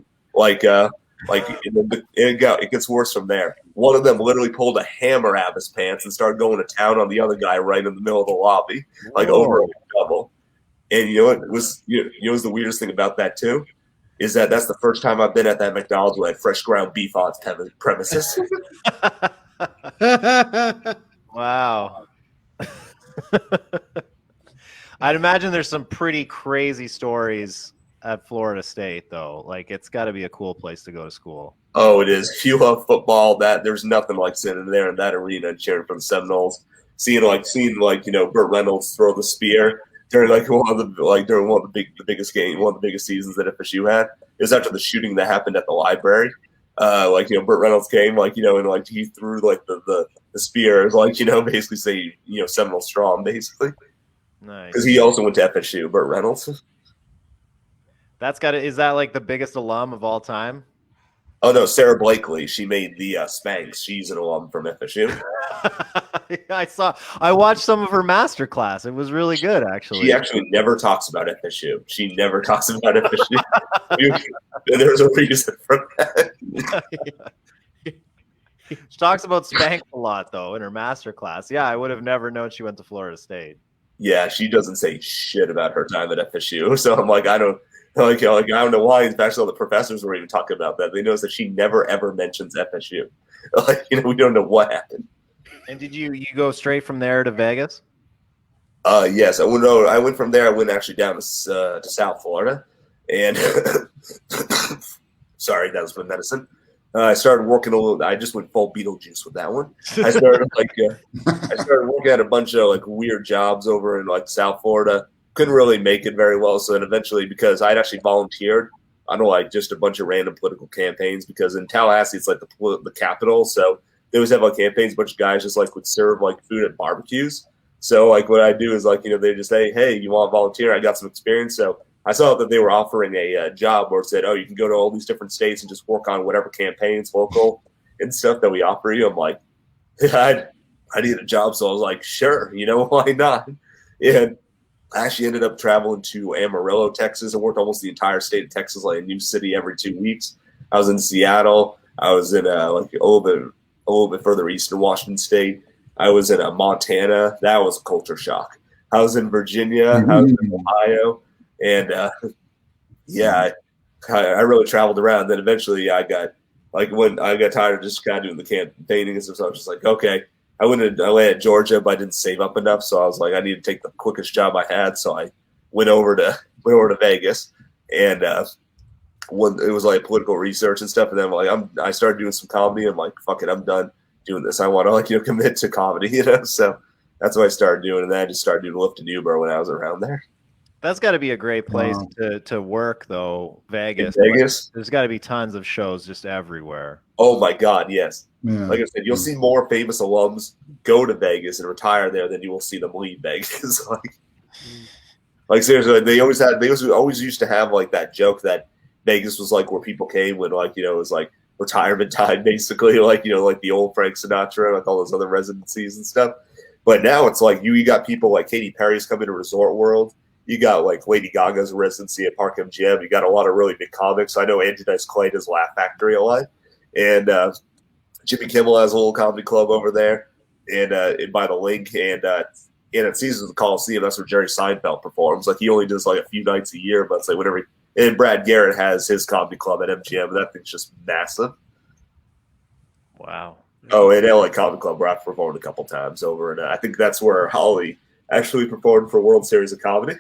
It gets worse from there. One of them literally pulled a hammer out of his pants and started going to town on the other guy right in the middle of the lobby, like over a McDouble. And what was the weirdest thing about that too? Is that's the first time I've been at that McDonald's where I had fresh ground beef on its premises. Wow. I'd imagine there's some pretty crazy stories at Florida State, though. Like, it's got to be a cool place to go to school. Oh, it is. If you love football, there's nothing like sitting there in that arena and cheering for the Seminoles. Seeing Burt Reynolds throw the spear during one of the biggest seasons that FSU had. It was after the shooting that happened at the library. Burt Reynolds came, and he threw the spear, basically say, Seminole strong, basically. Nice. Because he also went to FSU, Burt Reynolds. Is that like the biggest alum of all time? Oh no, Sarah Blakely. She made the Spanx. She's an alum from FSU. I watched some of her master class. It was really good, actually. She actually never talks about FSU. She never talks about FSU. There's a reason for that. She talks about Spanx a lot, though, in her master class. Yeah, I would have never known she went to Florida State. Yeah, she doesn't say shit about her time at FSU. So I'm like, I don't know why. Especially all the professors were even talking about that. They noticed that she never ever mentions FSU. We don't know what happened. And did you go straight from there to Vegas? Yes, I went from there. I went actually down to South Florida, and sorry, that was my medicine. I started working a little. I just went full Beetlejuice with that one. I started I started working at a bunch of like weird jobs over in like South Florida. Couldn't really make it very well. So then eventually, because I'd actually volunteered on like just a bunch of random political campaigns, because in Tallahassee it's like the capital, so they always have like campaigns. A bunch of guys just like would serve like food at barbecues. So like what I do is like, you know, they just say, hey, you want to volunteer? I got some experience. So I saw that they were offering a job where it said, oh, you can go to all these different states and just work on whatever campaigns, local and stuff that we offer you. I'm like, I need a job. So I was like, sure, you know, why not? And I actually ended up traveling to Amarillo, Texas. I worked almost the entire state of Texas, like a new city every 2 weeks. I was in Seattle. I was in like a little bit further east in Washington State. I was in Montana. That was a culture shock. I was in Virginia. I was in Ohio. And yeah, I really traveled around. Then eventually I got, like, when I got tired of just kind of doing the campaigning and stuff, so I was just like, okay. I landed at Georgia, but I didn't save up enough. So I was like, I need to take the quickest job I had. So I went over to Vegas, and when it was like political research and stuff. And then I started doing some comedy. I'm like, fuck it, I'm done doing this. I want to, like, you know, commit to comedy, you know. So that's what I started doing, and then I just started doing Lyft and Uber when I was around there. That's got to be a great place to work, though. Vegas. Vegas. There's got to be tons of shows just everywhere. Oh my God, yes. Yeah. Like I said, you'll see more famous alums go to Vegas and retire there than you will see them leave Vegas. like seriously, they always used to have like that joke that Vegas was like where people came when, like, you know, it was like retirement time, basically, like, you know, like the old Frank Sinatra, like all those other residencies and stuff. But now it's like you got people like Katy Perry's coming to Resort World. You got like Lady Gaga's residency at Park MGM. You got a lot of really big comics. I know Andy Dice Clay does Laugh Factory a lot, and Jimmy Kimmel has a little comedy club over there, and by the link, and at Seasons of the Coliseum, that's where Jerry Seinfeld performs. Like, he only does like a few nights a year, but it's like whenever. And Brad Garrett has his comedy club at MGM, and that thing's just massive. Wow. Oh, and LA Comedy Club, where I've performed a couple times over, and I think that's where Holly actually performed for World Series of Comedy.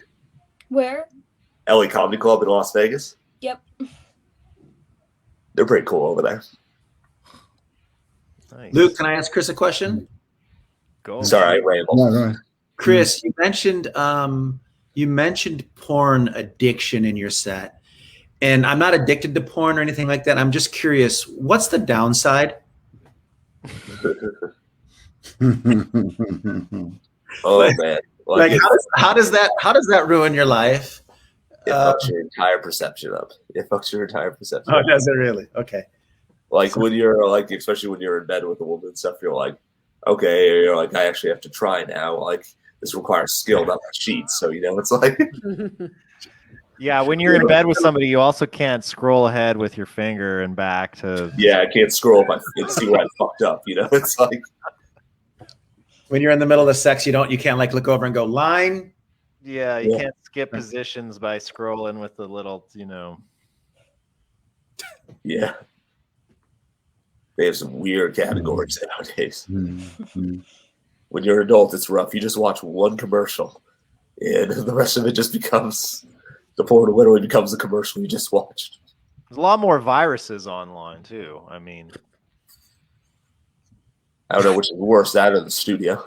Where? LA Comedy Club in Las Vegas. Yep. They're pretty cool over there. Nice. Luke, can I ask Chris a question? Go. Sorry, I rambled. Yeah, go ahead. Chris, you mentioned porn addiction in your set, and I'm not addicted to porn or anything like that. I'm just curious, what's the downside? Oh man! Like how does that ruin your life? It fucks your entire perception up. It fucks your entire perception. Oh, up. does it really? Okay. Like when you're like, especially when you're in bed with a woman and stuff, you're like, okay, you're like, I actually have to try now. Like, this requires skill, not my sheets. So, you know, it's like. Yeah, when you're in bed with somebody, you also can't scroll ahead with your finger and back to. Yeah, I can't scroll if I see where I fucked up. You know, it's like. When you're in the middle of the sex, you can't like look over and go line. Yeah, you can't skip positions by scrolling with the little, you know. Yeah. They have some weird categories nowadays. Mm-hmm. When you're an adult, it's rough. You just watch one commercial, and the rest of it just becomes the porn. Literally becomes the commercial you just watched. There's a lot more viruses online too. I mean, I don't know which is worse, that or the studio.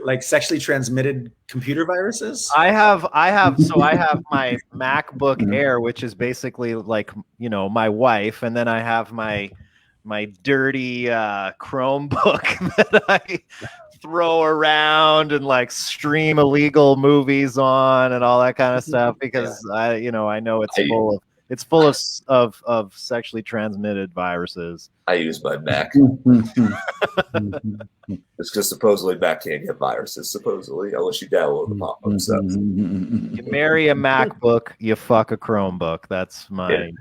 Like sexually transmitted computer viruses? I have my MacBook Air, which is basically like, you know, my wife, and then I have my dirty Chromebook that I throw around and like stream illegal movies on and all that kind of stuff because I know it's full of sexually transmitted viruses. I use my Mac. It's because supposedly Mac can't get viruses, supposedly, unless you download the pop-up stuff. You marry a MacBook, you fuck a Chromebook. That's my...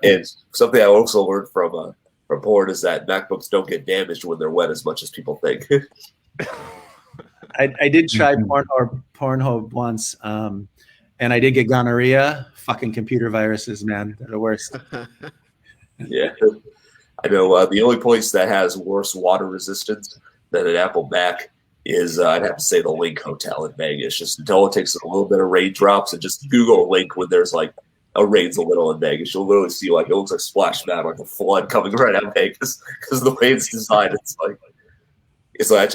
It's something I also learned from porn is that MacBooks don't get damaged when they're wet as much as people think. I did try Pornhub once, and I did get gonorrhea. Fucking computer viruses, man. They're the worst. Yeah. I know the only place that has worse water resistance than an Apple Mac is I'd have to say the Link Hotel in Vegas. Just until it takes a little bit of raindrops, and just Google Link when there's like a rain's a little in Vegas. You'll literally see like it looks like Splash Mountain, like a flood coming right out of Vegas because the way it's designed. It's like I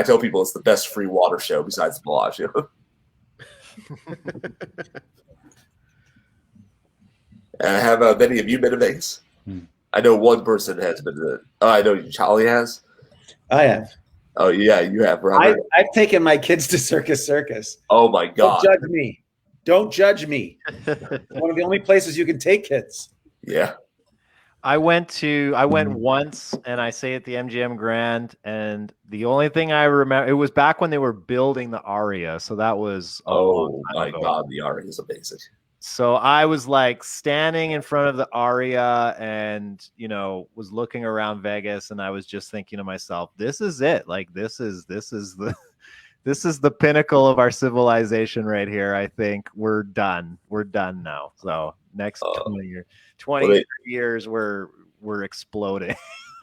tell people it's the best free water show besides the Bellagio. Have many of you been to Vegas? I know one person has been to. Oh, I know Charlie has. I have. Oh yeah, you have, Robert. I've taken my kids to Circus. Oh my God! Don't judge me. Don't judge me. It's one of the only places you can take kids. Yeah. I went once, and I stayed at the MGM Grand, and the only thing I remember, it was back when they were building the Aria, so that was oh my God, the Aria is amazing. So I was like standing in front of the Aria and, was looking around Vegas, and I was just thinking to myself, this is it. Like, this is the pinnacle of our civilization right here. I think we're done. We're done now. So next 20 years, we're exploding.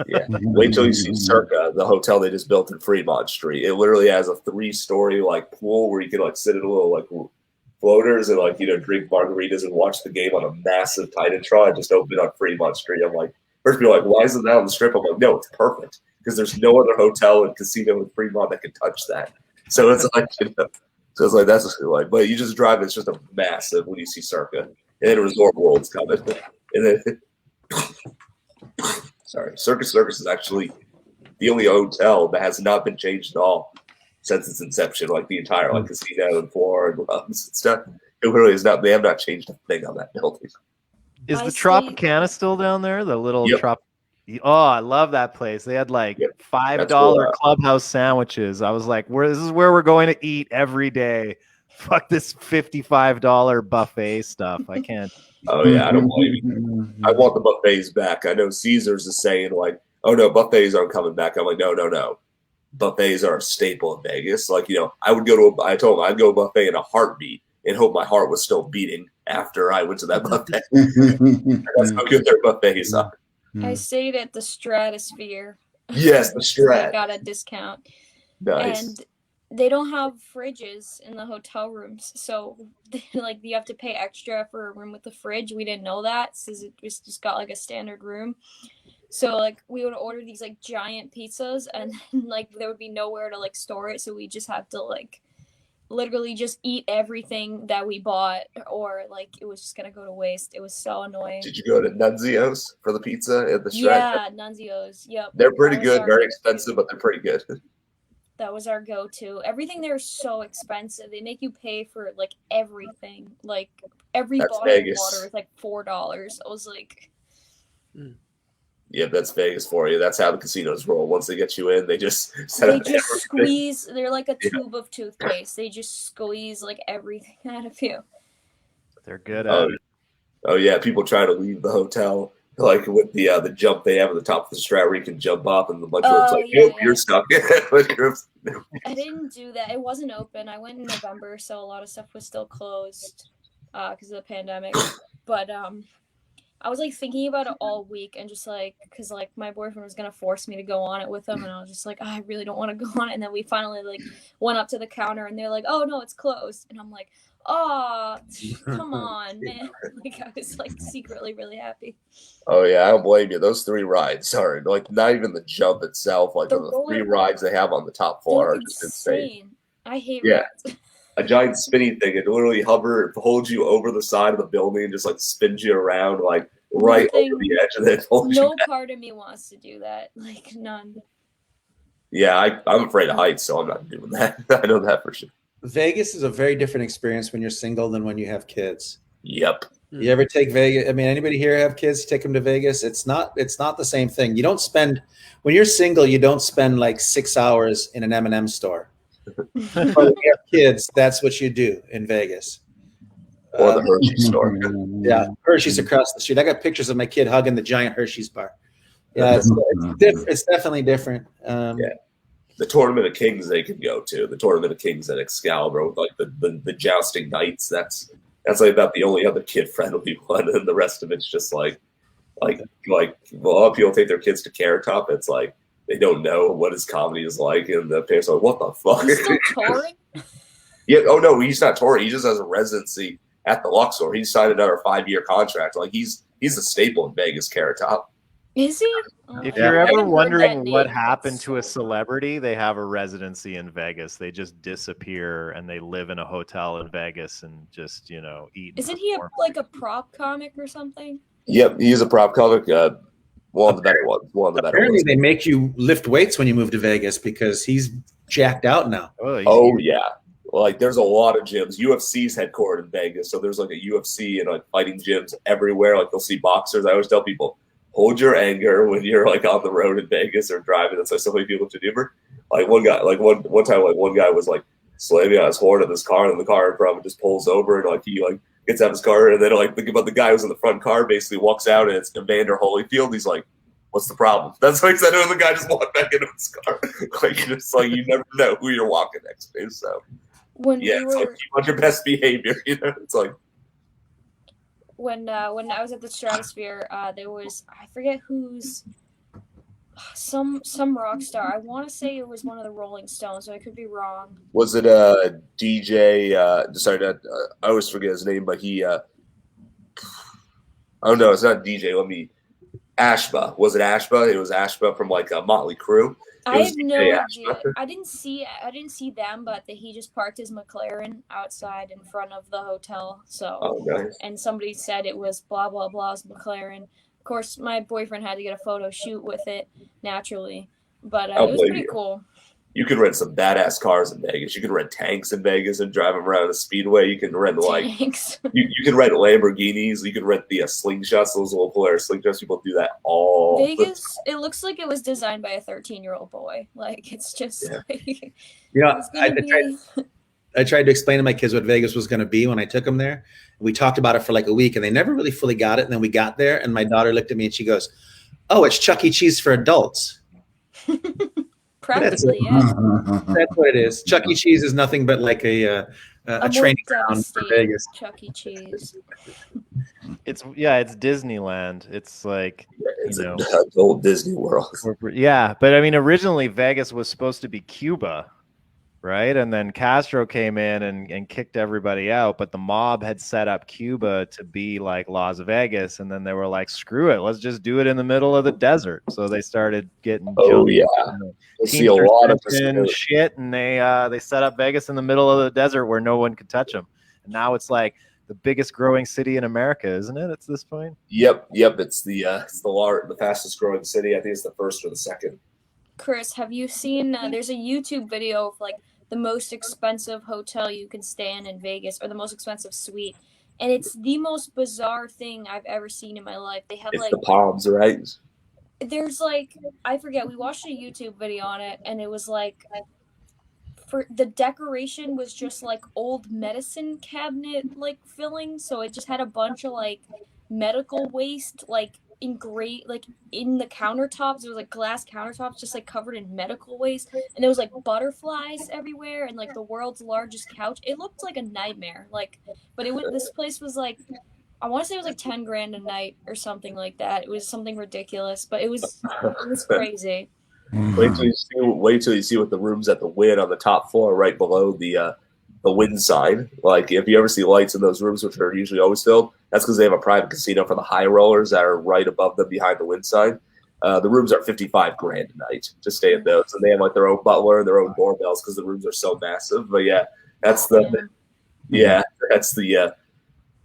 Yeah. Wait till you see Circa, the hotel they just built in Fremont Street. It literally has a 3-story like pool where you can like sit in a little like floaters and like drink margaritas and watch the game on a massive Titantron. I just opened on Fremont Street. I'm like, first people are like, why isn't that on the Strip? I'm like, no, it's perfect because there's no other hotel and casino in Fremont that can touch that. So it's like, so it's like that's like, but you just drive. It's just a massive when you see Circa, and then Resort World's coming, and then sorry, Circus is actually the only hotel that has not been changed at all since its inception. Like the entire like casino and floor and clubs and stuff. It really is not. They have not changed a thing on that building. Is the Tropicana still down there? The little Oh, I love that place. They had like $5 clubhouse sandwiches. I was like, this is where we're going to eat every day. Fuck this $55 buffet stuff. I can't. Oh yeah, I don't believe you. I want the buffets back. I know Caesars is saying like, oh no, buffets aren't coming back. I'm like, no. Buffets are a staple in Vegas. Like, I would I told him I'd go buffet in a heartbeat and hope my heart was still beating after I went to that buffet. That's how good their buffets are. I stayed at the Stratosphere. Yes, the Strat. I got a discount. Nice. And they don't have fridges in the hotel rooms, so like you have to pay extra for a room with a fridge. We didn't know that, since it was just got like a standard room. So like we would order these like giant pizzas, and like there would be nowhere to like store it, so we just have to like literally just eat everything that we bought, or like it was just gonna go to waste. It was so annoying. Did you go to Nunzio's for the pizza at the Strat? Yeah, Nunzio's. Yep. They're pretty good, very expensive, but they're pretty good. That was our go-to. Everything there is so expensive. They make you pay for like everything. Like every bottle of water is like $4. I was like, yeah, that's Vegas for you. That's how the casinos roll. Once they get you in, they just squeeze. They're like a tube of toothpaste. They just squeeze like everything out of you. They're good at it. Oh yeah, people try to leave the hotel like with the jump they have at the top of the Strat where you can jump up, and the bunch of it's like, you're stuck. I didn't do that. It wasn't open. I went in November, so a lot of stuff was still closed because of the pandemic. But I was like thinking about it all week, and just like, because like my boyfriend was gonna force me to go on it with him, and I was just like, I really don't want to go on it. And then we finally like went up to the counter, and they're like, oh no, it's closed. And I'm like, oh, come on, man. Like I was like secretly really happy. Oh yeah, I don't blame you. Those 3 rides are like not even the jump itself, like the 3 rides they have on the top floor are just insane. I hate rides. A giant spinny thing. It literally holds you over the side of the building and just like spins you around like right over the edge of it. No part of me wants to do that. Like none. Yeah, I'm afraid of heights, so I'm not doing that. I know that for sure. Vegas is a very different experience when you're single than when you have kids. Yep. You ever take Vegas? I mean, anybody here have kids? Take them to Vegas. It's not the same thing. You don't spend, when you're single, you don't spend like 6 hours in an M&M store. But when you have kids, that's what you do in Vegas. Or the Hershey's store. Yeah, Hershey's across the street. I got pictures of my kid hugging the giant Hershey's bar. Yeah, it's definitely different. Yeah. The Tournament of Kings they could go to. The Tournament of Kings at Excalibur with like the jousting knights. That's like about the only other kid friendly one, and the rest of it's just like a lot of people take their kids to Carrot Top. It's like they don't know what his comedy is like, and the parents are like, "What the fuck?" He's still touring? Yeah. Oh no, he's not touring. He just has a residency at the Luxor. He signed another 5-year contract. Like he's a staple in Vegas, Carrot Top. Is he? If Yeah. you're I ever haven't heard wondering that what name. happened That's to a so cool. celebrity, they have a residency in Vegas. They just disappear and they live in a hotel in Vegas and just, you know, eat. and Isn't he perform. like a prop comic or something? Yep, he's a prop comic. One of the better ones. One of the better Apparently, ones. they make you lift weights when you move to Vegas because he's jacked out now. Oh yeah, like there's a lot of gyms. UFC's headquartered in Vegas, so there's like a UFC and like fighting gyms everywhere. Like you'll see boxers. I always tell people, hold your anger when you're like on the road in Vegas or driving. That's why so many people to Uber. Like one guy, like one time, like one guy was like slamming on his horn in this car, and the car in front of him just pulls over, and like he like gets out of his car, and then like the guy who's in the front car basically walks out, and it's Evander Holyfield. He's like, "What's the problem?" That's what he said, and the guy just walked back into his car. Like just like you never know who you're walking next to. So When yeah, we it's like were keep on your best behavior. You know, it's like when I was at the Stratosphere, there was, I forget who's, some rock star. I want to say it was one of the Rolling Stones, so I could be wrong. was it DJ? Sorry, not, I always forget his name, but he. Oh no, it's not DJ. Ashba. Was it Ashba? It was Ashba from like Motley Crue. I have no DJ idea. Ashba. I didn't see them, but he just parked his McLaren outside in front of the hotel. So, Oh, nice. and somebody said it was blah blah blah's McLaren. Of course, my boyfriend had to get a photo shoot with it naturally, but it was pretty cool. You can rent some badass cars in Vegas. You can rent tanks in Vegas and drive them around the speedway. You can rent Thanks. you can rent Lamborghinis. You can rent the slingshots. Those little Polaris slingshots. People do that all. Vegas. It looks like it was designed by a 13-year-old boy. Like it's just. Yeah. Like, You know, I tried to explain to my kids what Vegas was going to be when I took them there. We talked about it for like a week, and they never really fully got it. And then we got there, and my daughter looked at me and she goes, "Oh, it's Chuck E. Cheese for adults." Practically, yeah. That's what it is. Chuck E. Cheese is nothing but like a training ground for Vegas. Chuck E. Cheese. It's Disneyland. It's like It's you know, an old Disney World. yeah, but I mean, originally Vegas was supposed to be Cuba, right? And then Castro came in and kicked everybody out, but the mob had set up Cuba to be like Las Vegas, and then they were like, "Screw it, let's just do it in the middle of the desert." So they started getting Oh yeah, you see a lot of this. shit, and they set up Vegas in the middle of the desert where no one could touch them. And now it's like the biggest growing city in America, isn't it? At this point. Yep. It's the fastest growing city. I think it's the first or the second. Chris, have you seen? There's a YouTube video of like the most expensive hotel you can stay in Vegas, or the most expensive suite, and it's the most bizarre thing I've ever seen in my life. They have It's like the Palms, right? there's like, I forget, we watched a YouTube video on it, and it was like, for the decoration was just like old medicine cabinet like filling, so it just had a bunch of like medical waste like engraved like in the countertops. It was like glass countertops just like covered in medical waste, and there was like butterflies everywhere, and like the world's largest couch. It looked like a nightmare, like, but this place was like, I want to say it was like 10 grand a night or something like that. It was something ridiculous, but it was crazy. Wait till you see what the rooms at the Wynn on the top floor, right below the Wynn sign. Like if you ever see lights in those rooms, which are usually always filled, that's because they have a private casino for the high rollers that are right above them behind the Wynn sign. The rooms are 55 grand a night to stay at those, and they have like their own butler and their own doorbells because the rooms are so massive. But yeah, that's a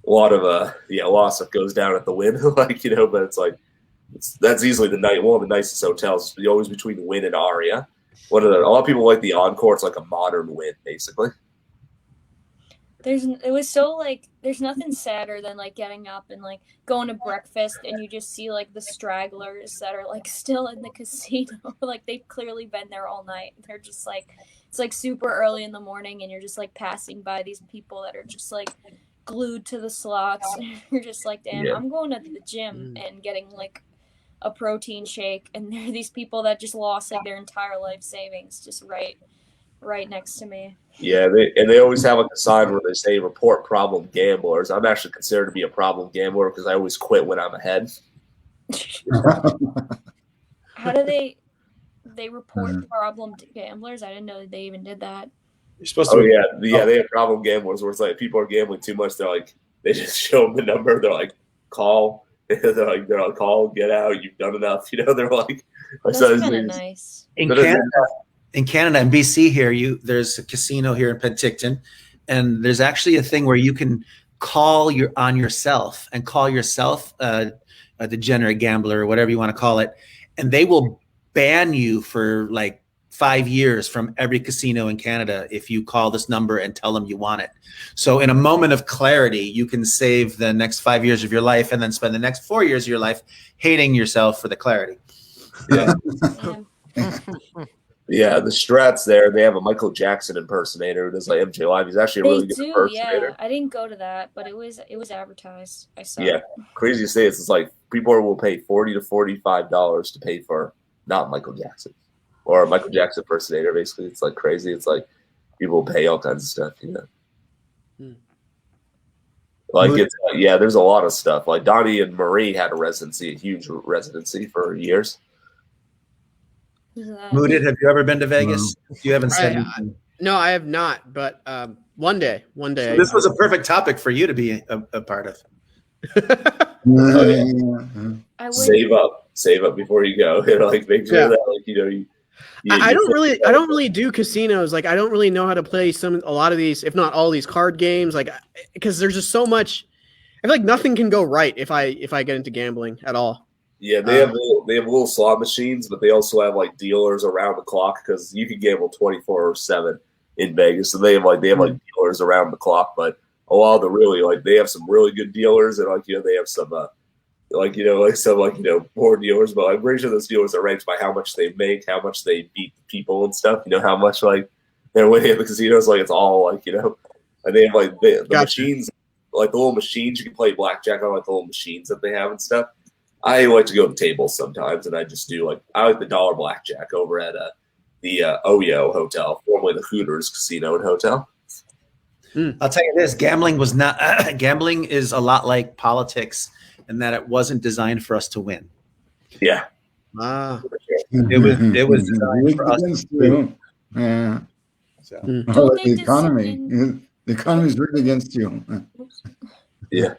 lot of stuff goes down at the Wynn, like but it's like. That's easily one of the nicest hotels. Always between Wynn and Aria. A lot of people like the Encore. It's like a modern Wynn, basically. There's nothing sadder than like getting up and like going to breakfast, and you just see like the stragglers that are like still in the casino. Like they've clearly been there all night. They're just like, it's like super early in the morning, and you're just like passing by these people that are just like glued to the slots. You're just like, damn, yeah. I'm going to the gym and getting like a protein shake, and there are these people that just lost like their entire life savings just right next to me. Yeah, they always have like a sign where they say report problem gamblers. I'm actually considered to be a problem gambler because I always quit when I'm ahead. How do they they report problem gamblers. I didn't know that they even did that. You're supposed Oh to. yeah, they have problem gamblers where it's like people are gambling too much. They're like, they just show them the number. They're like, call. They're like, call, get out. You've done enough. You know, they're like, That's kind of nice. In Canada and BC here, there's a casino here in Penticton, and there's actually a thing where you can call yourself a degenerate gambler or whatever you want to call it, and they will ban you for like 5 years from every casino in Canada if you call this number and tell them you want it. So in a moment of clarity, you can save the next 5 years of your life and then spend the next 4 years of your life hating yourself for the clarity. Yeah. Yeah, the Strats there, they have a Michael Jackson impersonator who does like MJ Live. He's actually a really good impersonator. Yeah. I didn't go to that, but it was advertised. I saw. Yeah, craziest thing is it's like people will pay $40 to $45 to pay for not Michael Jackson or a Michael Jackson impersonator. Basically, it's like crazy. It's like people pay all kinds of stuff, you know. Like it's there's a lot of stuff. Like Donnie and Marie had a huge residency for years. Mooted, have you ever been to Vegas? You haven't said no, I have not, but one day. So this was a perfect topic for you to be a part of. Save up before you go. You know, like make sure that like you I don't really do casinos. Like I don't really know how to play a lot of these, if not all these card games. Like because there's just so much. I feel like nothing can go right if I get into gambling at all. Yeah, they have little slot machines, but they also have like dealers around the clock because you can gamble 24/7 in Vegas. So they have dealers around the clock, but a lot of the they have some really good dealers, and they have some poor dealers. But I'm pretty sure those dealers are ranked by how much they make, how much they beat the people and stuff. You know how much they're winning at the casinos. Like it's all and they have the machines, like the little machines you can play blackjack on, like the little machines that they have and stuff. I like to go to tables sometimes, and I just do I like the dollar blackjack over at the Oyo Hotel, formerly the Hooters Casino and Hotel. I'll tell you this: gambling is a lot like politics, in that it wasn't designed for us to win. Yeah, it was designed for us to win. Yeah. So. The economy is rigged against you. Yeah.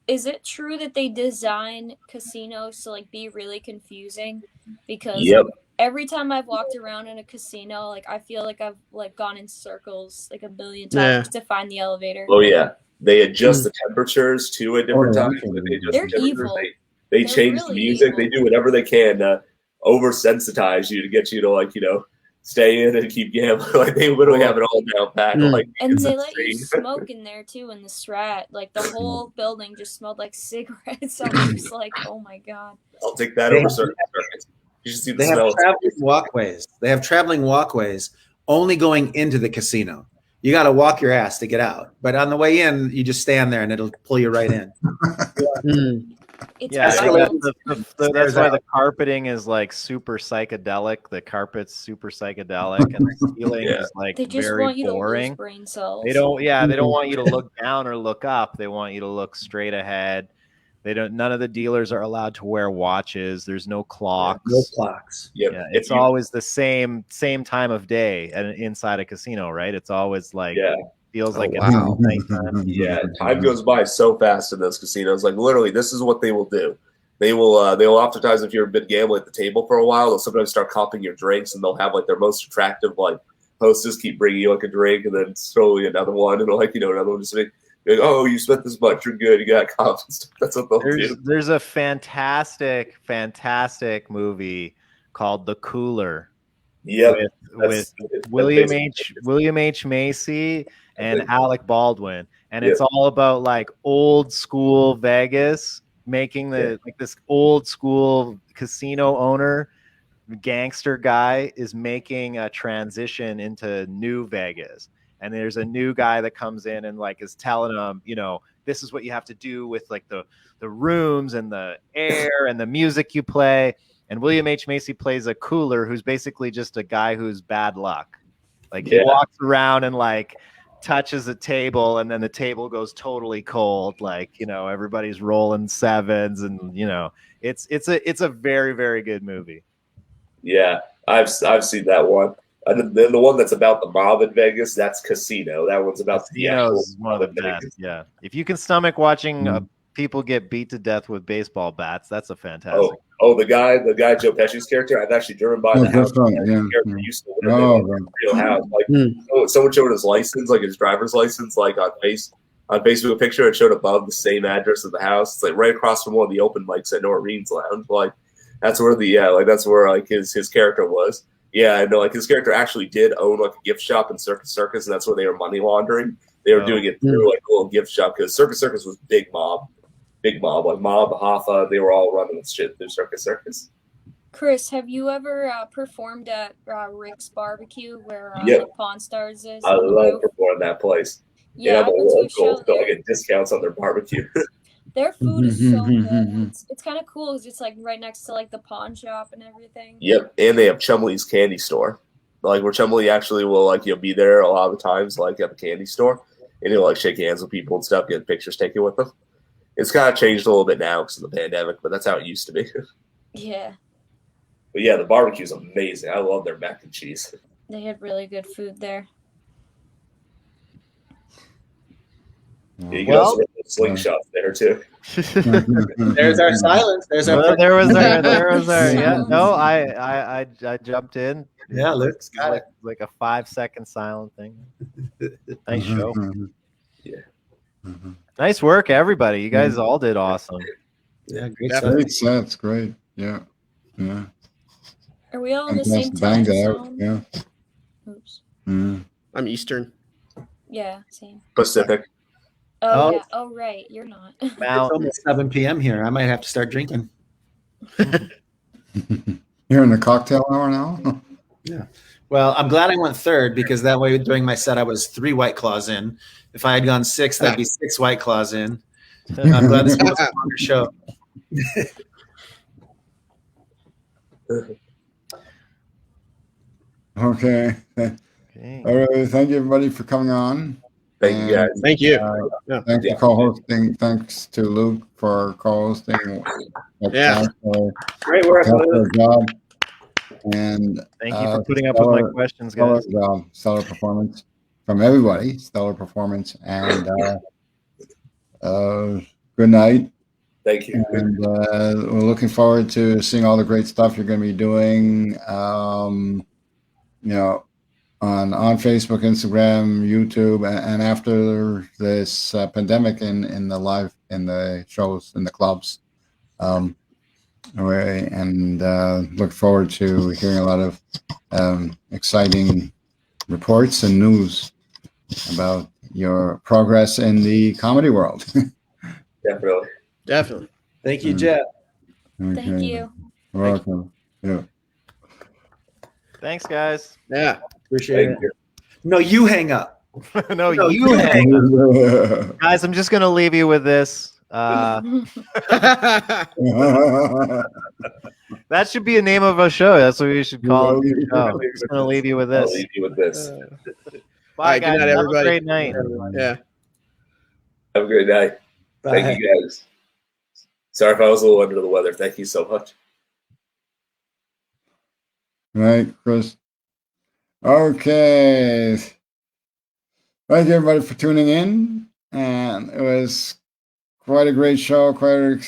Is it true that they design casinos to be really confusing? Because every time I've walked around in a casino, I feel like I've gone in circles a million times to find the elevator. Oh yeah, they adjust the temperatures too at different times. They're evil. They change the music. Evil. They do whatever they can to oversensitize you to get you to stay in and keep gambling. They literally have it all down pat. And they let you smoke in there too in the Strat. The whole building just smelled like cigarettes. So I'm just oh my god. I'll take that over certain circuits. You should see the smell. They have traveling walkways only going into the casino. You got to walk your ass to get out. But on the way in, you just stand there and it'll pull you right in. That's why the carpeting is super psychedelic. The carpet's super psychedelic, and the ceiling is they just very want you boring. To lose brain cells. They don't want you to look down or look up. They want you to look straight ahead. None of the dealers are allowed to wear watches. There's no clocks. No clocks. Yep. Yeah, it's always the same time of day inside a casino, right? It's always feels it's nighttime. Yeah, time goes by so fast in those casinos. Literally, this is what they will do. They'll oftentimes, if you've been gambling at the table for a while, they'll sometimes start comping your drinks, and they'll have their most attractive hostess keep bringing you a drink, and then slowly another one, and another one just oh, you spent this much, you're good, you got comp and stuff. That's what they'll do. There's a fantastic movie called The Cooler. Yeah, with William H. Macy and Alec Baldwin, and it's all about old school Vegas, making this old school casino owner, gangster guy, is making a transition into new Vegas. And there's a new guy that comes in and is telling them, this is what you have to do with the rooms and the air and the music you play. And William H. Macy plays a cooler who's basically just a guy who's bad luck. He walks around and touches a table, and then the table goes totally cold. Everybody's rolling sevens, and it's a very, very good movie. Yeah. I've seen that one. And then the one that's about the mob in Vegas, that's Casino. That one's about the actual Casino's one of the mob in best. Vegas. Yeah, if you can stomach watching people get beat to death with baseball bats, that's a fantastic. Oh, the guy Joe Pesci's character. I've actually driven by the house. Yeah. Character used to live in a real house. Like someone showed his license, like his driver's license, like on Facebook a picture. It showed above the same address of the house. It's like right across from one of the open mics at Noreen's Lounge. Like that's where his character was. Yeah, I know. Like his character actually did own like a gift shop in Circus, and that's where they were money laundering. They were doing it through like a little gift shop because Circus was big mob, like Mob, Hoffa. They were all running this shit through Circus. Chris, have you ever performed at Rick's Barbecue where Pawn Stars is? I love performing that place. Yeah, I'm a local, so I get discounts on their barbecue. Their food is so good. It's kind of cool. It's just like right next to like the pawn shop and everything. Yep, and they have Chumley's candy store, like where Chumley actually will like be there a lot of the times, like at the candy store, and he'll like shake hands with people and stuff, get pictures taken with them. It's kind of changed a little bit now because of the pandemic, but that's how it used to be. Yeah. But yeah, the barbecue's amazing. I love their mac and cheese. They had really good food there. Yeah, you can also get slingshots there too. There's our silence. There was our. Yeah, no, I jumped in. Yeah, Luke's got it. Like a 5-second silent thing. Nice show. Yeah. Nice work, everybody. You guys all did awesome. Yeah, great sets. Great. Yeah. Are we all in the same time zone? Yeah. Oops. I'm Eastern. Yeah, same. Pacific. Oh, yeah. Oh, right. You're not. It's almost 7 p.m. here. I might have to start drinking. You're in the cocktail hour now? Yeah. Well, I'm glad I went third because that way during my set I was 3 White Claws in. If I had gone 6, that'd be 6 White Claws in. I'm glad this was a longer show. Okay. All right. Thank you, everybody, for coming on. Thank you, guys. Thank you. Thanks for co-hosting. Thanks to Luke for co-hosting. Great work, Luke. Job. And thank you for putting up with my questions, guys. Stellar performance from everybody. Stellar performance. And good night. Thank you. And we're looking forward to seeing all the great stuff you're going to be doing. On Facebook, Instagram, YouTube, and after this pandemic in the shows in the clubs. And look forward to hearing a lot of exciting reports and news about your progress in the comedy world. Definitely. Thank you, Jeff. Okay. Thank you. You're welcome. Yeah. Thanks, guys. Yeah. Appreciate it. No, you hang up. no, you hang up. Guys, I'm just going to leave you with this. That should be a name of a show. That's what we should call it. I'm just going to leave you with this. I'll leave you with this. Bye, guys. Good night, everybody. Have a great night. Yeah. Have a great night. Bye. Thank you, guys. Sorry if I was a little under the weather. Thank you so much. Good night, Chris. Okay. Thank you, everybody, for tuning in. And it was quite a great show, quite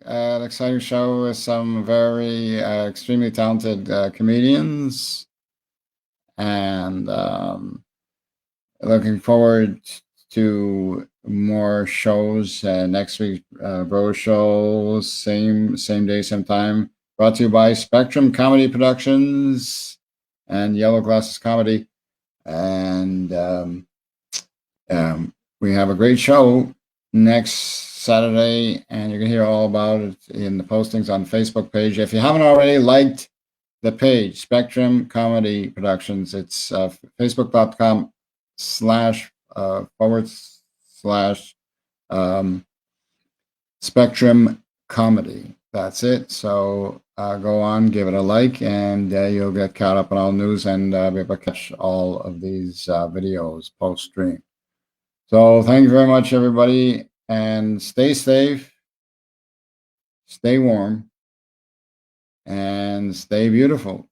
an exciting show with some very extremely talented comedians. And looking forward to more shows next week. Bro shows, same day, same time. Brought to you by Spectrum Comedy Productions and Yellow Glasses Comedy. And we have a great show next Saturday, and you can hear all about it in the postings on the Facebook page. If you haven't already liked the page, Spectrum Comedy Productions, it's facebook.com/ / Spectrum Comedy. That's it. So go on, give it a like, and you'll get caught up on all news and be able to catch all of these videos post-stream. So thank you very much, everybody, and stay safe, stay warm, and stay beautiful.